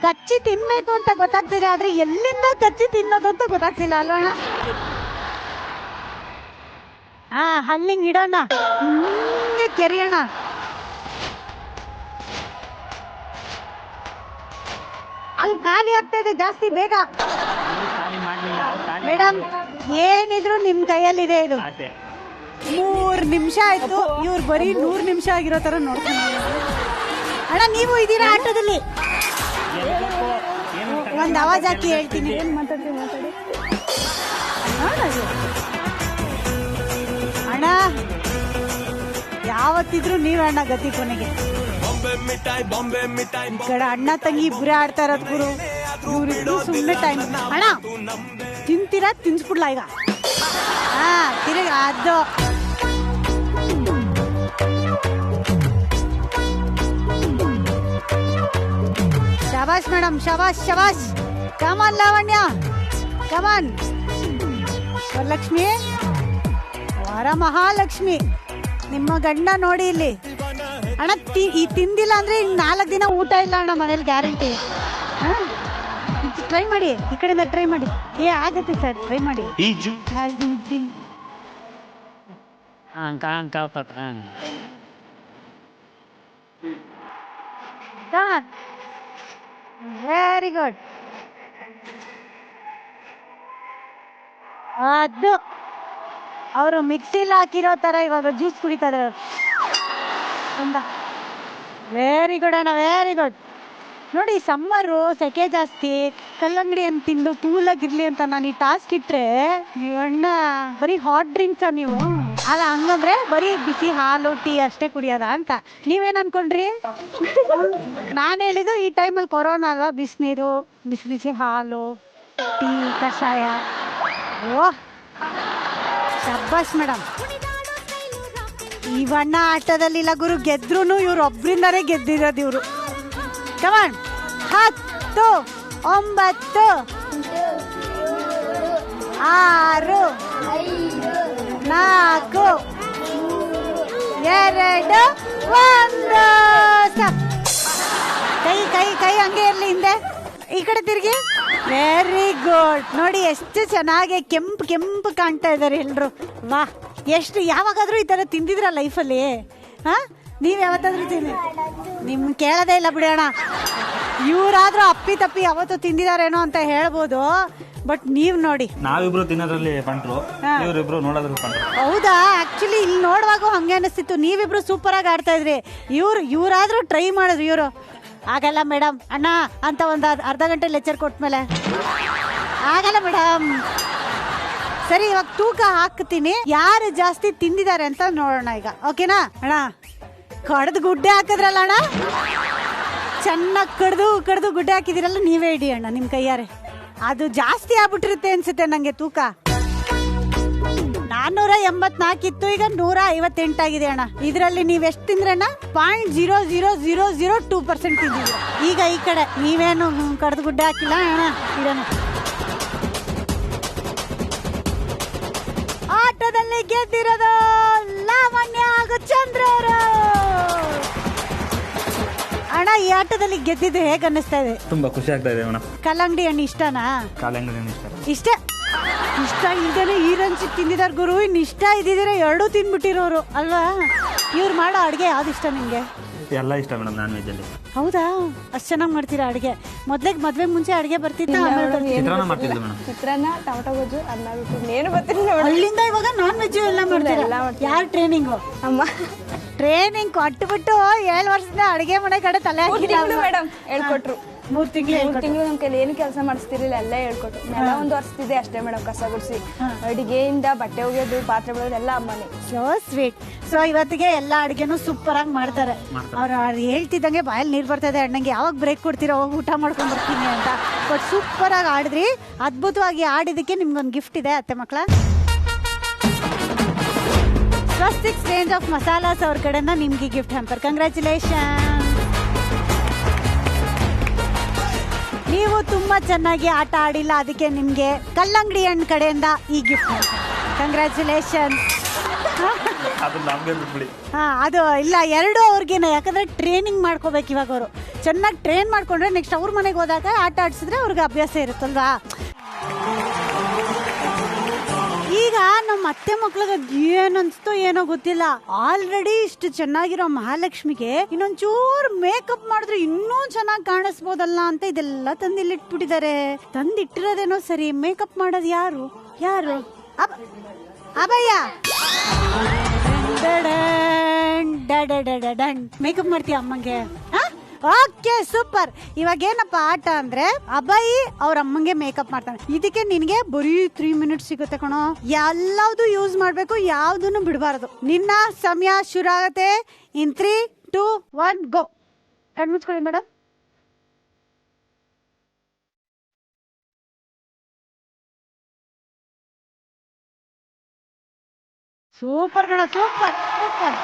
ಕಚ್ಚಿ ತಿನ್ಬೇಕು ಅಂತ ಗೊತ್ತಾಗ್ತಿದೆ, ಆದ್ರೆ ಎಲ್ಲಿಂದ ಕಚ್ಚಿ ತಿನ್ನೋದು ಅಂತ ಗೊತ್ತಾಗ್ತಿಲ್ಲ ಅಲ್ವಣ? ಹಲ್ಲಿಂಗ್ ಇಡೋಣ, ಕೆರೆಯೋಣ. ಅಲ್ಲಿ ಖಾಲಿ ಆಗ್ತಾ ಇದೆ ಜಾಸ್ತಿ ಬೇಗ. ಮೇಡಮ್ ಏನಿದ್ರು ನಿಮ್ ಕೈಯಲ್ಲಿದೆ. ಇದು 3 ನಿಮಿಷ ಆಯ್ತು, ಇವ್ರು ಬರೀ 100 ನಿಮಿಷ ಆಗಿರೋ ತರ ನೋಡ್ಕೊಂಡು. ಅಣ್ಣ ನೀವು ಇದೀರಾ ಆಟೋದಲ್ಲಿ? ಒಂದ್ ಆವಾಜ್ ಹಾಕಿ ಹೇಳ್ತೀನಿ. ಏನ್ ಮಾತಾಡಿ ಅಣ್ಣ, ಯಾವತ್ತಿದ್ರು ನೀವ್ ಅಣ್ಣ ಗತಿ ಕೊನೆಗೆ. ಈ ಕಡೆ ಅಣ್ಣ ತಂಗಿ ಇಬ್ಬರೇ ಆಡ್ತಾ ಇರೋದ್ ಗುರು. ಇವ್ರಿಬ್ರು ಸುಮ್ಮನೆ ಟೈಮ್. ಅಣ್ಣ ತಿಂತೀರಾ? ತಿನ್ಸ್ಬಿಡ್ಲಾ ಈಗ? ತಿರುಗಿ ಅದು ಶಬಾಷ್ ಮೇಡಮ್, ಶಬಾಷ್ ಶಬಾಷ್. ಕಮಾನ್ ಲಾವಣ್ಯ, ಕಮಾನ್. ವರಲಕ್ಷ್ಮಿ, ವರ ಮಹಾಲಕ್ಷ್ಮಿ. ನಿಮ್ಮ ಗಂಡ ನೋಡಿ ಇಲ್ಲಿ ಅಣ್ಣ ಈ ತಿಂದಿಲ್ಲ ಅಂದ್ರೆ ಇನ್ನು 4 ದಿನ ಊಟ ಇಲ್ಲ ಅಣ್ಣ ಮನೇಲಿ ಗ್ಯಾರಂಟಿ. ಟ್ರೈ ಮಾಡಿ, ಈ ಕಡೆಯಿಂದ ಟ್ರೈ ಮಾಡಿ. ಆಗತ್ತೆ ಸರ್, ಟ್ರೈ ಮಾಡಿ. Very good. ಅದು ಅವರು ಮಿಕ್ಸಿಲ್ ಹಾಕಿರೋ ತರ ಇವಾಗ ಜ್ಯೂಸ್ ಕುಡಿತಾರೆ. ವೆರಿ ಗುಡ್ ಅಣ್ಣ, ವೆರಿ ಗುಡ್. ನೋಡಿ, ಸಮ್ಮರು ಸೆಕೆ ಜಾಸ್ತಿ, ಕಲ್ಲಂಗಡಿ ಅಂತ ತಿಂದು ಕೂಲಾಗಿರ್ಲಿ ಅಂತ ನಾನು ಈ ಟಾಸ್ಕ್ ಇಟ್ರೆ ಅಣ್ಣ ಬರೀ ಹಾಟ್ ಡ್ರಿಂಕ್ಸ ನೀವು ಅಲ್ಲ, ಹಂಗಂದ್ರೆ ಬರೀ ಬಿಸಿ ಹಾಲು ಟೀ ಅಷ್ಟೇ ಕುಡಿಯೋದ ಅಂತ ನೀವೇನ್ ಅನ್ಕೊಂಡ್ರಿ? ನಾನು ಹೇಳಿದ್ದು ಈ ಟೈಮಲ್ಲಿ ಕೊರೋನಾ ಅಲ್ವಾ, ಬಿಸಿನೀರು, ಬಿಸಿ ಬಿಸಿ ಹಾಲು, ಟೀ, ಕಷಾಯ. ಓಹ್ ಶಬ್ಬಾಸ್ ಮೇಡಮ್. ಇವಣ್ಣ ಆಟದಲ್ಲಿಲ್ಲ ಗುರು, ಗೆದ್ರು ಇವ್ರು ಒಬ್ರಿಂದಾನೇ ಗೆದ್ದಿರೋದು ಇವರು. ಕಮಾನ್. 10 9 6 4 2 1 ಕೈ ಕೈ ಕೈ ಹಂಗೆ ಇರಲಿ, ಹಿಂದೆ ಈ ಕಡೆ ತಿರುಗಿ. Very good. ನೋಡಿ ಎಷ್ಟು ಚೆನ್ನಾಗಿ ಕೆಂಪು ಕೆಂಪು ಕಾಣ್ತಾ ಇದ್ದಾರೆ ಎಲ್ರು. ವಾ, ಎಷ್ಟು ಯಾವಾಗಾದ್ರೂ ಈ ತರ ತಿಂದಿದ್ರ ಲೈಫಲ್ಲಿ? ನೀವ್ ಯಾವತ್ತಾದ್ರೂ ನಿಮ್ ಕೇಳೋದೇ ಇಲ್ಲ ಬಿಡೋಣ. ಇವರಾದ್ರೂ ಅಪ್ಪಿ ತಪ್ಪಿ ಯಾವತ್ತೂ ತಿಂದಿದಾರೇನೋ ಅಂತ ಹೇಳ್ಬೋದು, ಬಟ್ ನೀವ್ ನೋಡಿ. ನಾವಿಬ್ರು ತಿನ್ನೋದ್ರಲ್ಲಿ ಪಂಟ್ರು, ಇವರಿಬ್ರು ನೋಡೋದ್ರಲ್ಲಿ ಪಂಟ್ರು. ಹೌದಾ? ಆಕ್ಚುಲಿ ಇಲ್ಲಿ ನೋಡುವಾಗ ಹಂಗೆ ಅನಿಸ್ತಿತ್ತು, ನೀವಿಬ್ರು ಸೂಪರ್ ಆಗಿ ಆಡ್ತಾ ಇದ್ರಿ. ಇವ್ರಾದ್ರೂ ಟ್ರೈ ಮಾಡಿದ್ರು. ಇವರು ಆಗಲ್ಲ ಮೇಡಮ್ ಅಣ್ಣ ಅಂತ ಒಂದು ಅರ್ಧ ಗಂಟೆ ಲೆಕ್ಚರ್ ಕೊಟ್ಮೇಲೆ ಆಗಲ್ಲ ಮೇಡಮ್. ಸರಿ, ಇವಾಗ ತೂಕ ಹಾಕ್ತೀನಿ, ಯಾರು ಜಾಸ್ತಿ ತಿಂದಿದ್ದಾರೆ ಅಂತ ನೋಡೋಣ ಈಗ. ಓಕೆನಾ ಅಣ್ಣ? ಕಡ್ದು ಗುಡ್ಡೆ ಹಾಕಿದ್ರಲ್ಲ ಅಣ್ಣ, ಚೆನ್ನಾಗಿ ಕಡ್ದು ಗುಡ್ಡೆ ಹಾಕಿದಿರಲ್ಲ, ನೀವೇ ಇಡಿ ಅಣ್ಣ ನಿಮ್ಮ ಕೈಯಾರೆ. ಅದು ಜಾಸ್ತಿ ಆಗ್ಬಿಟ್ಟಿರುತ್ತೆ ಅನ್ಸುತ್ತೆ ನಂಗೆ ತೂಕ. 484 ಇತ್ತು, ಈಗ 158 ಆಗಿದೆ ಅಣ್ಣ. ಇದರಲ್ಲಿ ನೀವ್ ಎಷ್ಟು ತಿಂದ್ರಣ್ಣ? 0.00002% ತಿಂದಿದ್ರ. ಈಗ ಈ ಕಡೆ ನೀವೇನು ಕಡ್ದು ಗುಡ್ಡೆ ಹಾಕಿಲ್ಲ ಅಣ್ಣ. ಇಡೋಣ. ಆಟದಲ್ಲಿ ಗೆದ್ದಿರೋದು ಲಾವಣ್ಯ ಹಾಗೂ ಚಂದ್ರ ಅವರು. ಅಣ್ಣ, ಈ ಆಟದಲ್ಲಿ ಗೆದ್ದಿದ್ದು ಹೇಗೆ ಅನ್ನಿಸ್ತಾ ಇದೆ? ತುಂಬಾ ಖುಷಿ ಆಗ್ತಾ ಇದೆ ಮೇಡಮ್. ಕಲ್ಲಂಗಡಿ ಹಣ್ಣು ಇಷ್ಟನಾ? ಕಲ್ಲಂಗಡಿ ಹಣ್ಣು ಇಷ್ಟ ಇಲ್ದೇನೆ ಈರಂಚಿ ತಿಂದಿದಾರ ಗುರು. ಇನ್ನು ಇಷ್ಟ ಇದ್ದಿದ್ರೆ 2 ತಿನ್ಬಿಟ್ಟಿರೋರು ಅಲ್ವಾ? ಇವ್ರು ಮಾಡೋ ಅಡ್ಗೆ ಯಾವ್ದು ಇಷ್ಟ ನಿಮ್ಗೆ? ಎಲ್ಲ ಇಷ್ಟ ಮೇಡಮ್, ನಾನ್ ವೆಜ್ ಅಲ್ಲಿ. ಹೌದಾ? ಅಷ್ಟು ಚೆನ್ನಾಗಿ ಮಾಡ್ತೀರಾ ಅಡ್ಗೆ? ಮದ್ವೆ ಮುಂಚೆ ಅಡ್ಗೆ ಬರ್ತಿತ್ತ? ಚಿತ್ರಾನ್ನ ಮಾಡ್ತಿದ್ದೆ ಮೇಡಮ್. ಚಿತ್ರಾನ್ನ, ಟೊಮಟೊ ಗೊಜ್ಜು, ಅನ್ನ ಬಿಟ್ಟು ಏನು ಗೊತ್ತಿಲ್ಲ. ಅಲ್ಲಿಂದ ಇವಾಗ ನಾನ್ ವೆಜ್ ಎಲ್ಲ ಮಾಡ್ತೀರಾ? ಯಾರು ಟ್ರೈನಿಂಗು? ಅಮ್ಮ ಟ್ರೈನಿಂಗ್ ಕೊಟ್ಬಿಟ್ಟು 7 ವರ್ಷದಿಂದ ಅಡ್ಗೆ ಮನೆ ಕಡೆ ತಲೆ ಹಾಕಿಲ್ಲ ಮೇಡಮ್. ಹೇಳ್ಕೊಟ್ರು 3 ತಿಂಗಳು ನಮ್ ಕೈಲಿ ಏನು ಕೆಲಸ ಮಾಡಿಸ್ತಿರ್ಲಿಲ್ಲ, ಎಲ್ಲ ಹೇಳ್ಕೊಟ್ರು. ನೆಲ ಒಂದು ಒರೆಸ್ತಿದ್ದೆ ಅಷ್ಟೇ ಮೇಡಮ್, ಕಸ ಗುಡಿಸಿ. ಅಡಿಗೆಯಿಂದ ಬಟ್ಟೆ ಒಗೆಯೋದು, ಪಾತ್ರೆ ಬೆಳೋದು ಎಲ್ಲ ಅಮ್ಮನೇ. So sweet. ಸೊ ಇವತ್ತಿಗೆ ಎಲ್ಲ ಅಡ್ಗೆನೂ ಸೂಪರ್ ಆಗಿ ಮಾಡ್ತಾರೆ. ಅವ್ರು ಹೇಳ್ತಿದ್ದಂಗೆ ಬಾಯಲ್ಲಿ ನೀರು ಬರ್ತಾ ಇದೆ. ಅಣ್ಣಂಗೆ ಯಾವಾಗ ಬ್ರೇಕ್ ಕೊಡ್ತೀರೋ, ಊಟ ಮಾಡ್ಕೊಂಡ್ ಬರ್ತೀನಿ ಅಂತ. ಬಟ್ ಸೂಪರ್ ಆಗಿ ಆಡಿದ್ರಿ. ಅದ್ಭುತವಾಗಿ ಆಡಿದಕ್ಕೆ ನಿಮ್ಗೊಂದು ಗಿಫ್ಟ್ ಇದೆ ಅತ್ತೆ ಮಕ್ಕಳ. ಸ್ವಸ್ತಿಕ್ ರೇಂಜ್ ಆಫ್ ಮಸಾಲಾಸ್ ಅವ್ರ ಕಡೆಯಿಂದ ನಿಮ್ಗೆ ಗಿಫ್ಟ್ ಹ್ಯಾಂಪರ್. ಕಂಗ್ರ್ಯಾಚುಲೇಷನ್. ನೀವು ತುಂಬಾ ಚೆನ್ನಾಗಿ ಆಟ ಆಡಿಲ್ಲ, ಅದಕ್ಕೆ ನಿಮ್ಗೆ ಕಲ್ಲಂಗಡಿ ಹಣ್ಣು ಕಡೆಯಿಂದ ಈ ಗಿಫ್ಟ್. ಕಂಗ್ರ್ಯಾಚುಲೇಷನ್. ಅದು ಇಲ್ಲ, 2 ಅವ್ರಿಗೇನೆ. ಯಾಕಂದ್ರೆ ಟ್ರೈನಿಂಗ್ ಮಾಡ್ಕೋಬೇಕು ಇವಾಗ. ಅವರು ಚೆನ್ನಾಗಿ ಟ್ರೈನ್ ಮಾಡ್ಕೊಂಡ್ರೆ ನೆಕ್ಸ್ಟ್ ಅವ್ರ ಮನೆಗೆ ಹೋದಾಗ ಆಟ ಆಡಿಸಿದ್ರೆ ಅವ್ರಿಗೆ ಅಭ್ಯಾಸ ಇರುತ್ತಲ್ವಾ. ಈಗ ನಮ್ಮ ಅತ್ತೆ ಮಕ್ಳಿಗೆ ಏನನ್ಸ್ತೋ ಏನೋ ಗೊತ್ತಿಲ್ಲ, ಆಲ್ರೆಡಿ ಇಷ್ಟು ಚೆನ್ನಾಗಿರೋ ಮಹಾಲಕ್ಷ್ಮಿಗೆ ಇನ್ನೊಂಚೂರು ಮೇಕಪ್ ಮಾಡಿದ್ರೆ ಇನ್ನೂ ಚೆನ್ನಾಗಿ ಕಾಣಿಸ್ಬೋದಲ್ಲ ಅಂತ ಇದೆಲ್ಲ ತಂದಿಲ್ಲಿಟ್ಬಿಟ್ಟಿದ್ದಾರೆ. ತಂದಿಟ್ಟಿರೋದೇನೋ ಸರಿ, ಮೇಕಪ್ ಮಾಡೋದು ಯಾರು? ಅಭಯ ಮೇಕಪ್ ಮಾಡ್ತೀಯ ಅಮ್ಮಂಗೆ? Okay, super. ಇವಾಗ ಏನಪ್ಪ ಆಟ ಅಂದ್ರೆ, ಅಭಯ್ ಅವ್ರ ಅಮ್ಮಂಗೆ ಮೇಕಪ್ ಮಾಡ್ತಾನೆ. ಇದಕ್ಕೆ ನಿನ್ಗೆ ಬರೀ 3 ಮಿನಿಟ್ಸ್ ಸಿಗುತ್ತೆ ಕಣೋ. ಎಲ್ಲಾವ್ದು ಯೂಸ್ ಮಾಡ್ಬೇಕು, ಯಾವ್ದನ್ನು ಬಿಡಬಾರದು. ನಿನ್ನ ಸಮಯ ಶುರು ಆಗತ್ತೆ ಇನ್ 3 2 1 ಗೋ. ಕಣ್ಮುಚ್ಕೊಳ್ಳಿ ಮೇಡಮ್. ಸೂಪರ್ ಕಣ, ಸೂಪರ್ ಸೂಪರ್.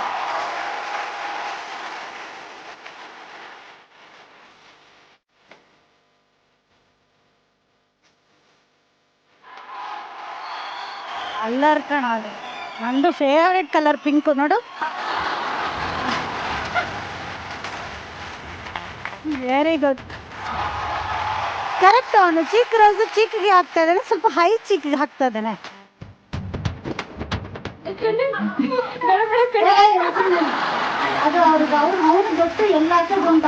ಅಲ್ಲರ್ ಕಣ ಅದು. ನಂದು ಫೇವ್ರೆಟ್ ಕಲರ್ ಪಿಂಕ್ ನೋಡು. Very good. ಕರೆಕ್ಟ್. ಅವನು ಚೀಕ್ ರೋಸ್ ಚೀಕ್ಗೆ ಹಾಕ್ತಾ ಇದ್ದಾನೆ, ಸ್ವಲ್ಪ ಹೈ ಚೀಕ್ಗೆ ಹಾಕ್ತಾ ಇದ್ದಾನೆ. ಅದು ಅವನು ಗೊತ್ತು ಎಲ್ಲ ಅಂತ.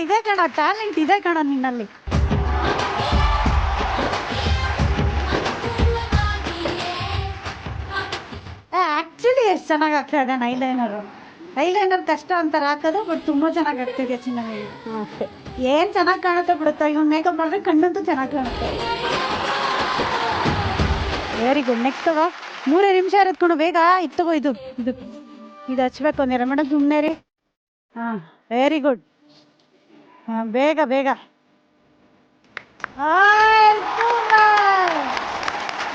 ಇದೆ ಕಣ ಟ್ಯಾಲೆಂಟ್ ಇದೆ ಕಣ ನಿನ್ನಲ್ಲಿ. ಆಕ್ಚುಲಿ ಎಷ್ಟು ಚೆನ್ನಾಗಿ ಆಗ್ತಾ ಇದೆ ಐಲೈನರ್ ಕಷ್ಟ ಅಂತಾರೆ ಹಾಕೋದು, ಬಟ್ ತುಂಬಾ ಚೆನ್ನಾಗಿ ಆಗ್ತಿದೆ ಚೆನ್ನಾಗಿ. ಏನ್ ಚೆನ್ನಾಗಿ ಕಾಣುತ್ತೆ ಬಿಡುತ್ತಾ, ಇವ್ನು ಮೇಕಪ್ ಮಾಡಿದ್ರೆ ಕಣ್ಣಂತೂ ಚೆನ್ನಾಗಿ ಕಾಣುತ್ತೆ. Very good. ನೆಕ್ಸ್ಟ್ ತಗೋ. 3 ನಿಮಿಷ ಇರತ್ಕೊಂಡು ಬೇಗ ಇತ್ತಗೋ. ಇದು ಹಚ್ಬೇಕು ಅಂದಿರ ಮೇಡಮ್, ಸುಮ್ಮನೆ ರೀ. ಹಾಂ, ವೆರಿ ಗುಡ್. ಹಾಂ, ಬೇಗ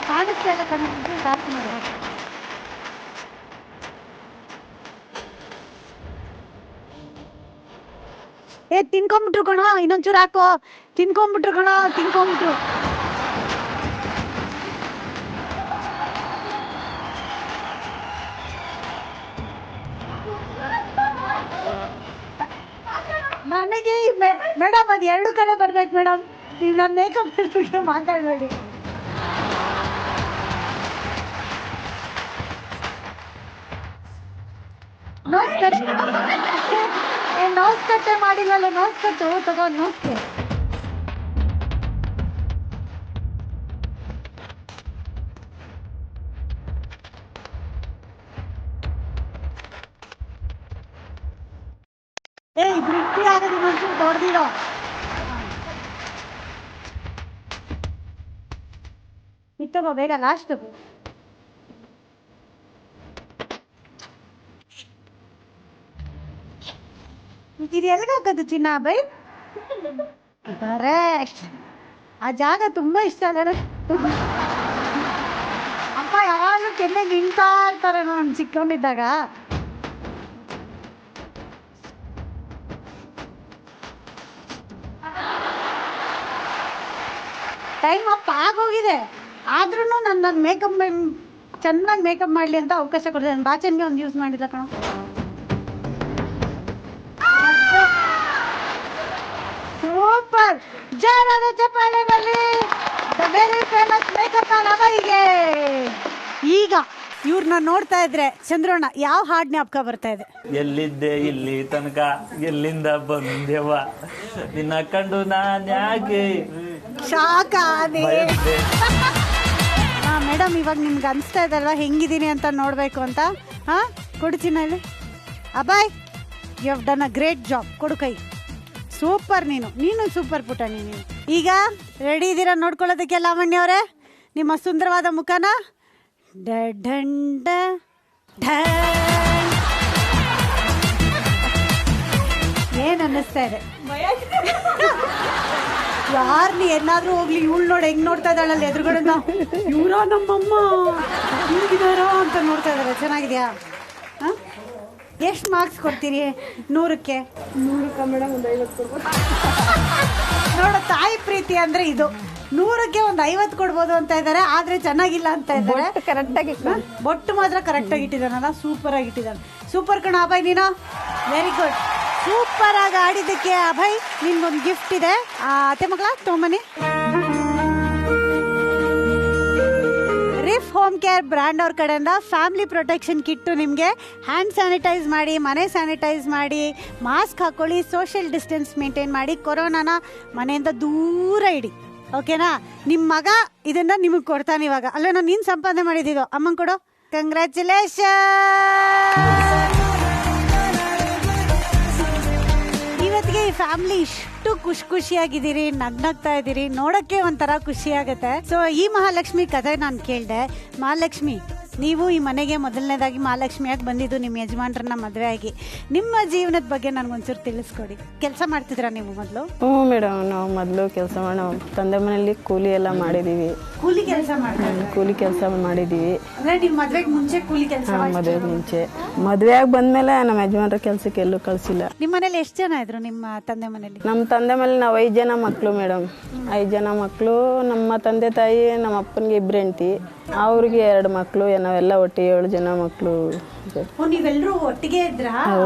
ಕಾಣಿಸ್ತಾ ಇಲ್ಲ ಕಣ್ಣಿಗೆ ಸಾಕು ಮಾಡಿ. ತಿನ್ಕೊಂಬಿಟ್ರು ಕಣ, ಇನ್ನೊಂಚೂರು ಹಾಕೋ. ತಿನ್ಕೊಂಬಿಟ್ರು ಕಣ. ನನಗೆ ಮೇಡಮ್ ಅದು 2 ಕಡೆ ಬರ್ಬೇಕು ಮೇಡಮ್. ನೀವು ನನ್ನ ಮೇಕಪ್ ಬಿಟ್ಟು ಮಾತಾಡಬೇಡಿ. ನೋಸ್ ಕಟ್ಟೆ ಮಾಡಿಲ್ಲಲ್ಲ, ನೋಸ್ ಕಟ್ಟು ತಗೊಂಡು ನೋಸ್ಕೆ. ದೃಷ್ಟಿ ಆಗೋದು ಇನ್ನೊಂಚೂರು ದೊಡ್ಡದಿರೋ. ಇತ್ತಗೋ ಬೇಗ ಲಾಸ್ಟ್. ಇದು ಎಲ್ಗಾಕೋದು ಚಿನ್ನ ಬೈ? ಕರೆಕ್ಟ್. ಆ ಜಾಗ ತುಂಬಾ ಇಷ್ಟ ಅಲ್ಲ. ಅಮ್ಮ ಯಾವಾಗಲೂ ಕೆನ್ನೆಗೆ ನಿಂತಾ ಇರ್ತಾರೆ ನಾನು ಚಿಕ್ಕವನಿದ್ದಾಗ. ಟೈಮ್ ಅಪ್ ಆಗೋಗಿದೆ, ಆದ್ರೂ ನನ್ನ ಮೇಕಪ್ ಚೆನ್ನಾಗಿ ಮೇಕಪ್ ಮಾಡಲಿ ಅಂತ ಅವಕಾಶ ಕೊಡ್ತೀನಿ. ನಾನು ಬಾಚನ್ಗೆ ಒಂದು ಯೂಸ್ ಮಾಡಿಲ್ಲ ಕಣ. ಸೂಪರ್. ಜಯರಾದ ಚಪ್ಪಾಳೆ ಬರಲಿ. The very famous makeup man ಅಭಯ್ಗೆ. ಈಗ ಇವ್ರನ್ನ ನೋಡ್ತಾ ಇದ್ರೆ ಚಂದ್ರಣ್ಣ ಯಾವ ಹಾಡ್ ಜ್ಞಾಪಕ ಬರ್ತಾ ಇದೆ? ಎಲ್ಲಿದ್ದೆ ಇಲ್ಲಿ ತನಕ, ಎಲ್ಲಿಂದ ಬಂದೆವ, ನಿನ್ನ ಕಂಡು ನಾನ್ ಯಾಕೆ ಶಾಕ್ ಆದೆ. ಮೇಡಮ್ ಇವಾಗ ನಿಮ್ಗೆ ಅನಿಸ್ತಾ ಇದಲ್ವಾ ಹೆಂಗಿದ್ದೀನಿ ಅಂತ ನೋಡಬೇಕು ಅಂತ? ಹಾಂ, ಕೊಡ್ತೀನಿ ಇಲ್ಲಿ. Abhay, you have done a great job. ಕೊಡು ಕೈ. ಸೂಪರ್. ನೀನು ಸೂಪರ್ ಪುಟ. ನೀನು ಈಗ ರೆಡಿ ಇದ್ದೀರಾ ನೋಡ್ಕೊಳ್ಳೋದಕ್ಕೆ ಲಾವಣ್ಯ ಅವರೇ? ನಿಮ್ಮ ಸುಂದರವಾದ ಮುಖನ ಏನ್ ಅನ್ನಿಸ್ತಾ ಇದೆ? ಯಾರ್ನಿ ಏನಾದ್ರೂ ಹೋಗ್ಲಿ, ಇವಳು ನೋಡಿ ಹೆಂಗ್ ನೋಡ್ತಾ ಇದ್ದಾಳಲ್ಲ ಎದುರುಗಡೆನ. ಇವರ ನಮ್ಮಮ್ಮ ಹಿಂಗಿದಾರ ಅಂತ ನೋಡ್ತಾ ಇದಾರೆ. ಚೆನ್ನಾಗಿದ್ಯಾ? ಎಷ್ಟು ಮಾರ್ಕ್ಸ್ ಕೊಡ್ತೀರಿ 100ಕ್ಕೆ? 100ಕ್ಕೆ ಮೇಡಮ್ ಒಂದು 50 ಕೊಡ್ಬೋದು. ನೋಡ, ತಾಯಿ ಪ್ರೀತಿ ಅಂದ್ರೆ ಇದು. 100ಕ್ಕೆ ಒಂದು 50 ಕೊಡ್ಬೋದು ಅಂತ ಇದ್ದಾರೆ, ಆದ್ರೆ ಚೆನ್ನಾಗಿಲ್ಲ ಅಂತ ಇದ್ದಾರೆ. ಕರೆಕ್ಟಾಗಿ ಬೊಟ್ಟು ಮಾತ್ರ ಕರೆಕ್ಟಾಗಿ ಇಟ್ಟಿದ್ದಾನಲ್ಲ, ಸೂಪರ್ ಆಗಿ ಇಟ್ಟಿದ್ದಾನೆ. ಸೂಪರ್ ಕಣ ಅಭಯ್ ನೀನು. Very good. ಸೂಪರ್ ಆಗಿ ಆಡಿದ್ದಕ್ಕೆ ಅಭಯ್ ನಿನ್ಗೊಂದು ಗಿಫ್ಟ್ ಇದೆ. ಅತ್ತೆ ಮಗಳ ತೊಗೊಂಬನ್ನಿ. ರಿಫ್ ಹೋಮ್ ಕೇರ್ ಬ್ರ್ಯಾಂಡ್ ಅವ್ರ ಕಡೆಯಿಂದ ಫ್ಯಾಮಿಲಿ ಪ್ರೊಟೆಕ್ಷನ್ ಕಿಟ್ಟು ನಿಮಗೆ. ಹ್ಯಾಂಡ್ ಸ್ಯಾನಿಟೈಸ್ ಮಾಡಿ, ಮನೆ ಸ್ಯಾನಿಟೈಸ್ ಮಾಡಿ, ಮಾಸ್ಕ್ ಹಾಕೊಳ್ಳಿ, ಸೋಷಿಯಲ್ ಡಿಸ್ಟೆನ್ಸ್ ಮೇಂಟೈನ್ ಮಾಡಿ, ಕೊರೋನಾನ ಮನೆಯಿಂದ ದೂರ ಇಡಿ. ಓಕೆನಾ? ನಿಮ್ಮ ಮಗ ಇದನ್ನ ನಿಮಗೆ ಕೊಡ್ತಾನೆ ಇವಾಗ. ಅಲ್ಲೇನೋ ನೀನು ಸಂಪಾದನೆ ಮಾಡಿದ್ದು. ಅಮ್ಮಂಗೆ ಕೊಡು. ಕಂಗ್ರ್ಯಾಚುಲೇಷನ್. ಇವತ್ತಿಗೆ ಈ ಫ್ಯಾಮಿಲಿ ಇಷ್ಟು ಖುಷಿಯಾಗಿದ್ದೀರಿ, ನಗ್ನಗ್ತಾ ಇದ್ದೀರಿ, ನೋಡಕ್ಕೆ ಒಂಥರ ಖುಷಿ ಆಗುತ್ತೆ. ಸೊ ಈ ಮಹಾಲಕ್ಷ್ಮಿ ಕಥೆ ನಾನು ಕೇಳಿದೆ. ಮಹಾಲಕ್ಷ್ಮಿ ನೀವು ಈ ಮನೆಗೆ ಮೊದಲನೇದಾಗಿ ಮಹಾಲಕ್ಷ್ಮಿಯಾಗಿ ಬಂದಿದ್ದು ನಿಮ್ಮ ಯಜಮಾನ್ರನ್ನ ಮದುವೆ ಆಗಿ. ನಿಮ್ಮ ಜೀವನದ ಬಗ್ಗೆ ನನಗೊಂಚೂರು ತಿಳಿಸ್ಕೊಡಿ. ಕೆಲಸ ಮಾಡ್ತಿದ್ರಾ ನೀವು ಮೊದಲು? ಹ್ಞೂ ಮೇಡಮ್, ನಾವು ಮೊದಲು ಕೆಲಸ ಮಾಡಿ ನಾವು ತಂದೆ ಮನೆಯಲ್ಲಿ ಕೂಲಿ ಎಲ್ಲ ಮಾಡಿದ್ದೀವಿ. ಕೂಲಿ ಕೆಲಸ ಮಾಡ್ತಾರೆ? ಕೂಲಿ ಕೆಲಸ ಮಾಡಿದ್ದೀವಿ. ಅಂದ್ರೆ ನೀವು ಮದ್ವೆಗೆ ಮುಂಚೆ ಕೂಲಿ ಕೆಲಸ? ಮದುವೆಗೆ ಮುಂಚೆ. ಮದುವೆಯಾಗಿ ಬಂದ್ಮೇಲೆ ನಮ್ಮ ಯಜಮಾನ್ರ ಕೆಲಸಕ್ಕೆ ಎಲ್ಲೂ ಕಳಿಸಿಲ್ಲ. ನಿಮ್ಮ ಮನೇಲಿ ಎಷ್ಟು ಜನ ಇದ್ರು ನಿಮ್ಮ ತಂದೆ ಮನೇಲಿ? ನಮ್ಮ ತಂದೆ ಮೇಲೆ ನಾವು 5 ಜನ ಮಕ್ಕಳು ಮೇಡಮ್. 5 ಜನ ಮಕ್ಕಳು. ನಮ್ಮ ತಂದೆ ತಾಯಿ ನಮ್ಮ ಅಪ್ಪನಿಗೆ 2 ಹೆಂಡತಿ, ಅವ್ರಿಗೆ 2 ಮಕ್ಕಳು. ನಾವೆಲ್ಲ ಒಟ್ಟಿಗೆ 7 ಜನ ಮಕ್ಕಳು. ನೀವೆಲ್ಲರೂ ಒಟ್ಟಿಗೆ ಇದ್ರ?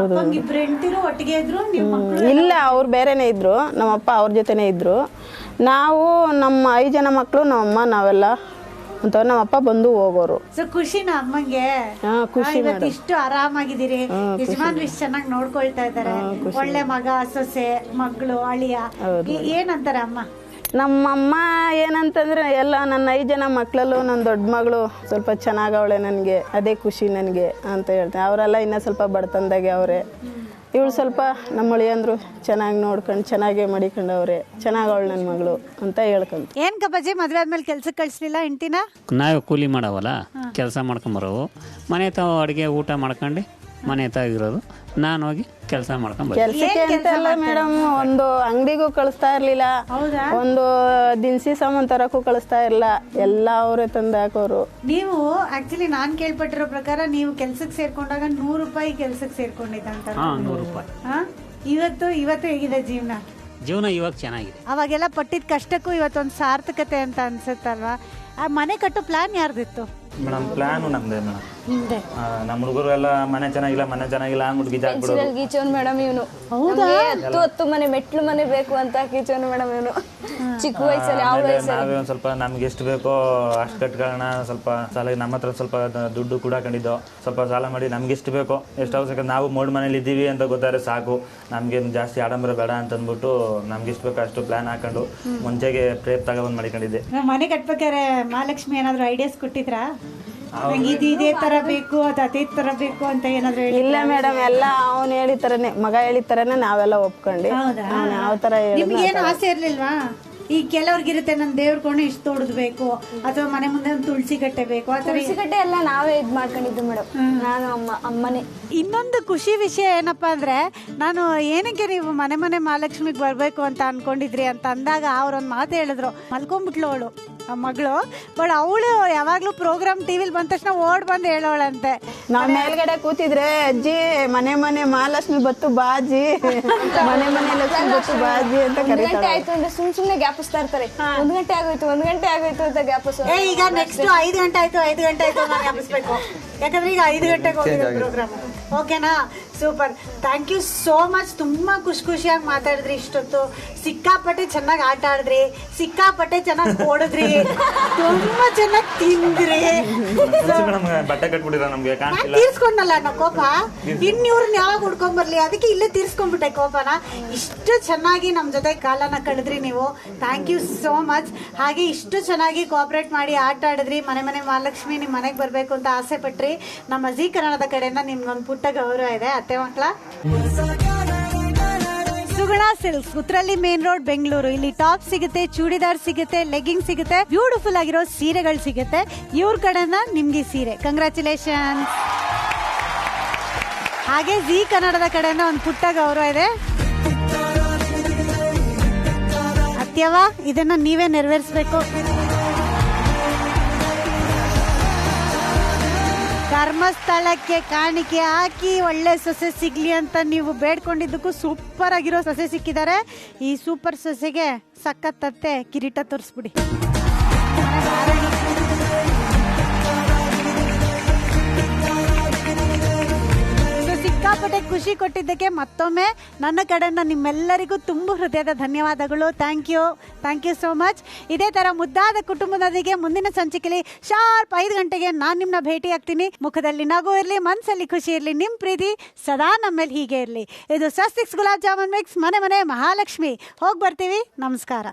ಇಬ್ರು ಹೆಂಡತಿರು ಒಟ್ಟಿಗೆ ಇದ್ರು? ಇಲ್ಲ, ಅವ್ರು ಬೇರೆನೇ ಇದ್ರು. ನಮ್ಮಪ್ಪ ಅವ್ರ ಜೊತೆನೇ ಇದ್ರು. ನಾವು ನಮ್ಮ 5 ಜನ ಮಕ್ಕಳು, ನಮ್ಮಮ್ಮ, ನಾವೆಲ್ಲ ಅಂತವ್ರು. ನಮ್ಮಪ್ಪ ಬಂದು ಹೋಗೋರು. ಸೊ ಖುಷಿನ ಅಮ್ಮಂಗೆ? ಖುಷಿ. ಇಷ್ಟು ಆರಾಮಾಗಿದ್ದೀರಿ, ಯಜಮಾನ್ರು ಇಷ್ಟು ಚೆನ್ನಾಗಿ ನೋಡ್ಕೊಳ್ತಾ ಇದಾರೆ, ಒಳ್ಳೆ ಮಗ, ಸೊಸೆ, ಮಗಳು, ಅಳಿಯ, ಏನಂತಾರೆ ಅಮ್ಮ? ನಮ್ಮಮ್ಮ ಏನಂತಂದ್ರೆ ಎಲ್ಲ ನನ್ನ 5 ಜನ ಮಕ್ಕಳಲ್ಲೂ ನನ್ನ ದೊಡ್ಡ ಮಗಳು ಸ್ವಲ್ಪ ಚೆನ್ನಾಗವಳೆ, ನನಗೆ ಅದೇ ಖುಷಿ ನನಗೆ ಅಂತ ಹೇಳ್ತಾರೆ. ಅವರೆಲ್ಲ ಇನ್ನೂ ಸ್ವಲ್ಪ ಬಡತನದಾಗೆ ಅವರೇ. ಇವಳು ಸ್ವಲ್ಪ ನಮ್ಮ ಅಳಿಯಂದ್ರು ಚೆನ್ನಾಗಿ ನೋಡ್ಕೊಂಡು ಚೆನ್ನಾಗೇ ಮಡಿಕೊಂಡವ್ರೆ, ಚೆನ್ನಾಗವಳು ನನ್ನ ಮಗಳು ಅಂತ ಹೇಳ್ಕೊಂಡು. ಏನ್ ಕಬ್ಬಾಜಿ, ಮದ್ವೆ ಆದ್ಮೇಲೆ ಕೆಲ್ಸಕ್ಕೆ ಕಳಿಸ್ಲಿಲ್ಲ ಹೆಂಡತಿನ? ನಾವೇ ಕೂಲಿ ಮಾಡವಲ್ಲ, ಕೆಲಸ ಮಾಡ್ಕೊಂಬರೋವು. ಮನೆ ತಾವು ಅಡುಗೆ ಊಟ ಮಾಡ್ಕೊಂಡು ಮನೆ ತಾಗಿರೋದು, ನಾನು ಹೋಗಿ ಕೆಲಸ ಮಾಡ್ಕೊಂಡು ಕೆಲ್ಸಕ್ಕೆ ಅಂತೆಲ್ಲ ಮೇಡಮ್, ಒಂದು ಅಂಗಡಿಗೂ ಕಳಿಸ್ತಾ ಇರ್ಲಿಲ್ಲ, ಒಂದು ದಿನಸಿ ಸಾಮಾನು ತರಕ್ಕೂ ಕಳಿಸ್ತಾ ಇರಲಿಲ್ಲ, ಎಲ್ಲ ಅವರೇ ತಂದು ಹಾಕೋರು. ನೀವು ಆಕ್ಚುಲಿ ನಾನ್ ಕೇಳ್ಪಟ್ಟಿರೋ ಪ್ರಕಾರ ನೀವು ಕೆಲ್ಸಕ್ಕೆ ಸೇರ್ಕೊಂಡಾಗ 100 ರೂಪಾಯಿ ಕೆಲ್ಸಕ್ಕೆ ಸೇರ್ಕೊಂಡಿದ್ದಂತ. 100 ರೂಪಾಯಿ. ಇವತ್ತು ಹೇಗಿದೆ ಜೀವನ? ಇವಾಗ ಚೆನ್ನಾಗಿದೆ. ಅವಾಗೆಲ್ಲ ಪಟ್ಟಿದ ಕಷ್ಟಕ್ಕೂ ಇವತ್ತೊಂದು ಸಾರ್ಥಕತೆ ಅಂತ ಅನ್ಸುತ್ತಲ್ವಾ? ಆ ಮನೆ ಕಟ್ಟೋ ಪ್ಲಾನ್ ಯಾರ್ದಿತ್ತು ಮೇಡಮ್? ಪ್ಲಾನು ನಮ್ದೇ ಮೇಡಮ್. ನಮ್ಮ ಹುಡುಗರು ಎಲ್ಲ ಮನೆ ಚೆನ್ನಾಗಿಲ್ಲ ಅಂದ್ಬಿಟ್ಟು ಗೀಚೋನ್ ಮೇಡಮ್ ಇವನು. 10 ಮನೆ ಮೆಟ್ಲು ಮನೆ ಬೇಕು ಅಂತ ಗೀಚೋನ್ ಮೇಡಮ್ ಇವನು. ಚಿಕ್ಕ ವಯಸ್ಸಲ್ಲಿ ನಾವೇ ಒಂದ್ ಸ್ವಲ್ಪ ನಮ್ಗೆ ಎಷ್ಟು ಬೇಕೋ ಅಷ್ಟು ಕಟ್ಕೊಳ್ಳೋಣ. ಸ್ವಲ್ಪ ಸಾಲ ನಮ್ಮ ಹತ್ರ ಸ್ವಲ್ಪ ದುಡ್ಡು ಕೂಡ ಕಂಡಿದ್ದು, ಸ್ವಲ್ಪ ಸಾಲ ಮಾಡಿ ನಮ್ಗೆ ಎಷ್ಟು ಬೇಕೋ, ಎಷ್ಟು ಅವಶ್ಯಕ, ನಾವು ಮೋಡ್ ಮನೇಲಿ ಇದ್ದೀವಿ ಅಂತ ಗೊತ್ತಾದ್ರೆ ಸಾಕು, ನಮ್ಗೆ ಜಾಸ್ತಿ ಆಡಂಬರ ಬೇಡ ಅಂತ ಅಂದ್ಬಿಟ್ಟು ನಮ್ಗೆ ಎಷ್ಟು ಬೇಕೋ ಅಷ್ಟು ಪ್ಲಾನ್ ಹಾಕೊಂಡು ಮುಂಚೆಗೆ ಪ್ರೇಪ್ ತಗೊಂಡ್ ಮಾಡಿಕೊಂಡಿದ್ದೆ. ಮನೆ ಕಟ್ಬೇಕಾದ್ರೆ ಮಹಾಲಕ್ಷ್ಮಿ ಏನಾದ್ರು ಐಡಿಯಾಸ್ ಕೊಟ್ಟಿದ್ರಾ? ಇದೇ ತರ ಬೇಕು ಅದೇ ತರ ಬೇಕು ಅಂತ ಏನಾದ್ರು? ಇಲ್ಲ ಮೇಡಮ್, ಎಲ್ಲ ಅವ್ನು ಹೇಳಿತರನೇ, ಮಗ ಹೇಳಿತರನೇ ನಾವೆಲ್ಲ ಒಪ್ಕೊಂಡು. ಯಾವ ತರ ನಿಮ್ಗೆ ಏನು ಆಸೆ ಇರ್ಲಿಲ್ವಾ? ಈಗ ಕೆಲವ್ರಿಗಿರುತ್ತೆ ನನ್ನ ದೇವ್ರ ಕೋಣೆ ಇಷ್ಟು ತೋಡದ್ಬೇಕು, ಅಥವಾ ಮನೆ ಮುಂದೆ ಒಂದು ತುಳಸಿ ಕಟ್ಟೆ ಬೇಕು, ಆ ತುಳಸಿ ಕಟ್ಟೆ ಎಲ್ಲ ನಾವೇ ಇದ್ ಮಾಡ್ಕೊಂಡಿದ್ದು ಮೇಡಮ್, ನಾನು ಅಮ್ಮನೇ. ಇನ್ನೊಂದು ಖುಷಿ ವಿಷಯ ಏನಪ್ಪಾ ಅಂದ್ರೆ, ನಾನು ಏನಕ್ಕೆ ನೀವು ಮನೆ ಮಹಾಲಕ್ಷ್ಮಿಗೆ ಬರ್ಬೇಕು ಅಂತ ಅನ್ಕೊಂಡಿದ್ರಿ ಅಂತ ಅಂದಾಗ ಅವ್ರೊಂದು ಮಾತು ಹೇಳಿದ್ರು. ಮಲ್ಕೊಂಡ್ಬಿಟ್ಲು ಅವಳು, ಆ ಮಗಳು. ಬಟ್ ಅವಳು ಯಾವಾಗ್ಲೂ ಪ್ರೋಗ್ರಾಮ್ ಟಿವಿಲಿ ಬಂದ ತಕ್ಷಣ ಓಡ್ ಬಂದು ಹೇಳೋಳಂತೆ, ನಾವ್ ಮೇಲ್ಗಡೆ ಕೂತಿದ್ರೆ ಅಜ್ಜಿ ಮನೆ ಮಹಾಲಕ್ಷ್ಮಿ ಬತ್ತು ಬಾಜಿ, ಮನೆ ಲಕ್ಷ್ಮಿ ಬತ್ತು ಬಾಜಿ ಅಂತ ಕರೀತಾರೆ. ಆಯ್ತು ಅಂದ್ರೆ ಸುಮ್ನೆ ಗ್ಯಾಪಿಸ್ತಾ ಇರ್ತಾರೆ. 1 ಗಂಟೆ ಆಗೋಯ್ತು ಅಂತ ಗ್ಯಾಪಿಸ್. ಈಗ ನೆಕ್ಸ್ಟ್ 5 ಗಂಟೆ ಆಯ್ತು ಅಂತ ಗ್ಯಾಪಿಸ್ಬೇಕು, ಯಾಕಂದ್ರೆ ಈಗ 5 ಗಂಟೆಗೆ ಹೋಗಿದೆ ಪ್ರೋಗ್ರಾಮ್. ಓಕೆನಾ? Super, thank you so much. ತುಂಬಾ ಖುಷಿಯಾಗಿ ಮಾತಾಡಿದ್ರಿ ಇಷ್ಟೊತ್ತು. ಸಿಕ್ಕಾಪಟ್ಟೆ ಚೆನ್ನಾಗಿ ಆಟ ಆಡಿದ್ರಿ, ಸಿಕ್ಕಾಪಟ್ಟೆ ಚೆನ್ನಾಗಿ ಓಡಿದ್ರಿ, ತುಂಬಾ ಚೆನ್ನಾಗಿ ತಿಂದ್ರಿ. ಬಟ್ಟೆ ಕಟ್ಬಿಟ್ಟಿರ ನಮ್ಗೆ ತೀರ್ಸ್ಕೊಂಡಲ್ಲ ಅನ್ನೋ ಕೋಪ ಇವ್ರನ್ನ ಯಾವಾಗ ಹುಡ್ಕೊಂಡ್ ಬರ್ಲಿ, ಅದಕ್ಕೆ ಇಲ್ಲೇ ತೀರ್ಸ್ಕೊಂಡ್ಬಿಟ್ಟೆ ಕೋಪನ. ಇಷ್ಟು ಚೆನ್ನಾಗಿ ನಮ್ ಜೊತೆ ಕಾಲನ ಕಳೆದ್ರಿ ನೀವು. Thank you so much. ಹಾಗೆ ಇಷ್ಟು ಚೆನ್ನಾಗಿ ಕೋಆಪರೇಟ್ ಮಾಡಿ ಆಟ ಆಡಿದ್ರಿ. ಮನೆ ಮಹಾಲಕ್ಷ್ಮಿ ನಿಮ್ ಮನೆಗೆ ಬರ್ಬೇಕು ಅಂತ ಆಸೆ ಪಟ್ರಿ. ನಮ್ಮ ಜೀ ಕನ್ನಡದ ಕಡೆಯಿಂದ ನಿಮ್ಗೊಂದು ಪುಟ್ಟ ಗೌರವ ಇದೆ. ಅತ್ತೆ ಮಕ್ಕಳ ಸುಗುಣ ಸಿಲ್ಕ್ಸ್, ಕುತ್ರಳ್ಳಿ ಮೇನ್ ರೋಡ್, ಬೆಂಗಳೂರು. ಇಲ್ಲಿ ಟಾಪ್ ಸಿಗುತ್ತೆ, ಚೂಡಿದಾರ್ ಸಿಗುತ್ತೆ, ಲೆಗ್ಗಿಂಗ್ ಸಿಗುತ್ತೆ, ಬ್ಯೂಟಿಫುಲ್ ಆಗಿರೋ ಸೀರೆಗಳು ಸಿಗುತ್ತೆ. ಇವ್ರ ಕಡೆಯಿಂದ ನಿಮ್ಗೆ ಸೀರೆ. ಕಂಗ್ರ್ಯಾಚುಲೇಷನ್. ಹಾಗೆ ಜೀ ಕನ್ನಡದ ಕಡೆಯಿಂದ ಒಂದು ಪುಟ್ಟ ಗೌರವ ಇದೆ. ಅತ್ಯವ, ಇದನ್ನ ನೀವೇ ನೆರವೇರಿಸಬೇಕು. ಧರ್ಮಸ್ಥಳಕ್ಕೆ ಕಾಣಿಕೆ ಹಾಕಿ ಒಳ್ಳೆ ಸೊಸೆ ಸಿಗ್ಲಿ ಅಂತ ನೀವು ಬೇಡ್ಕೊಂಡಿದ್ದಕ್ಕೂ ಸೂಪರ್ ಆಗಿರೋ ಸೊಸೆ ಸಿಕ್ಕಿದ್ದಾರೆ. ಈ ಸೂಪರ್ ಸೊಸೆಗೆ ಸಖತ್ತತ್ತೆ ಕಿರೀಟ ತೋರಿಸ್ಬಿಡಿ. ಸಿಕ್ಕಾಪಟ್ಟೆ ಖುಷಿ ಕೊಟ್ಟಿದ್ದಕ್ಕೆ ಮತ್ತೊಮ್ಮೆ ನನ್ನ ಕಡೆಯಿಂದ ನಿಮ್ಮೆಲ್ಲರಿಗೂ ತುಂಬ ಹೃದಯದ ಧನ್ಯವಾದಗಳು. Thank you so much. ಇದೇ ತರ ಮುದ್ದಾದ ಕುಟುಂಬದೊಂದಿಗೆ ಮುಂದಿನ ಸಂಚಿಕೆಯಲ್ಲಿ ಶಾರ್ಪ್ 5 ಗಂಟೆಗೆ ನಾನು ನಿಮ್ಮನ್ನ ಭೇಟಿ ಆಗ್ತೀನಿ. ಮುಖದಲ್ಲಿ ನಗು ಇರಲಿ, ಮನಸ್ಸಲ್ಲಿ ಖುಷಿ ಇರಲಿ, ನಿಮ್ಮ ಪ್ರೀತಿ ಸದಾ ನಮ್ಮೇಲೆ ಹೀಗೆ ಇರಲಿ. ಇದು ಸ್ವಸ್ತಿಕ್ಸ್ ಗುಲಾಬ್ ಜಾಮೂನ್ ಮಿಕ್ಸ್ ಮನೆ ಮಹಾಲಕ್ಷ್ಮಿ. ಹೋಗಿ ಬರ್ತೀವಿ. ನಮಸ್ಕಾರ.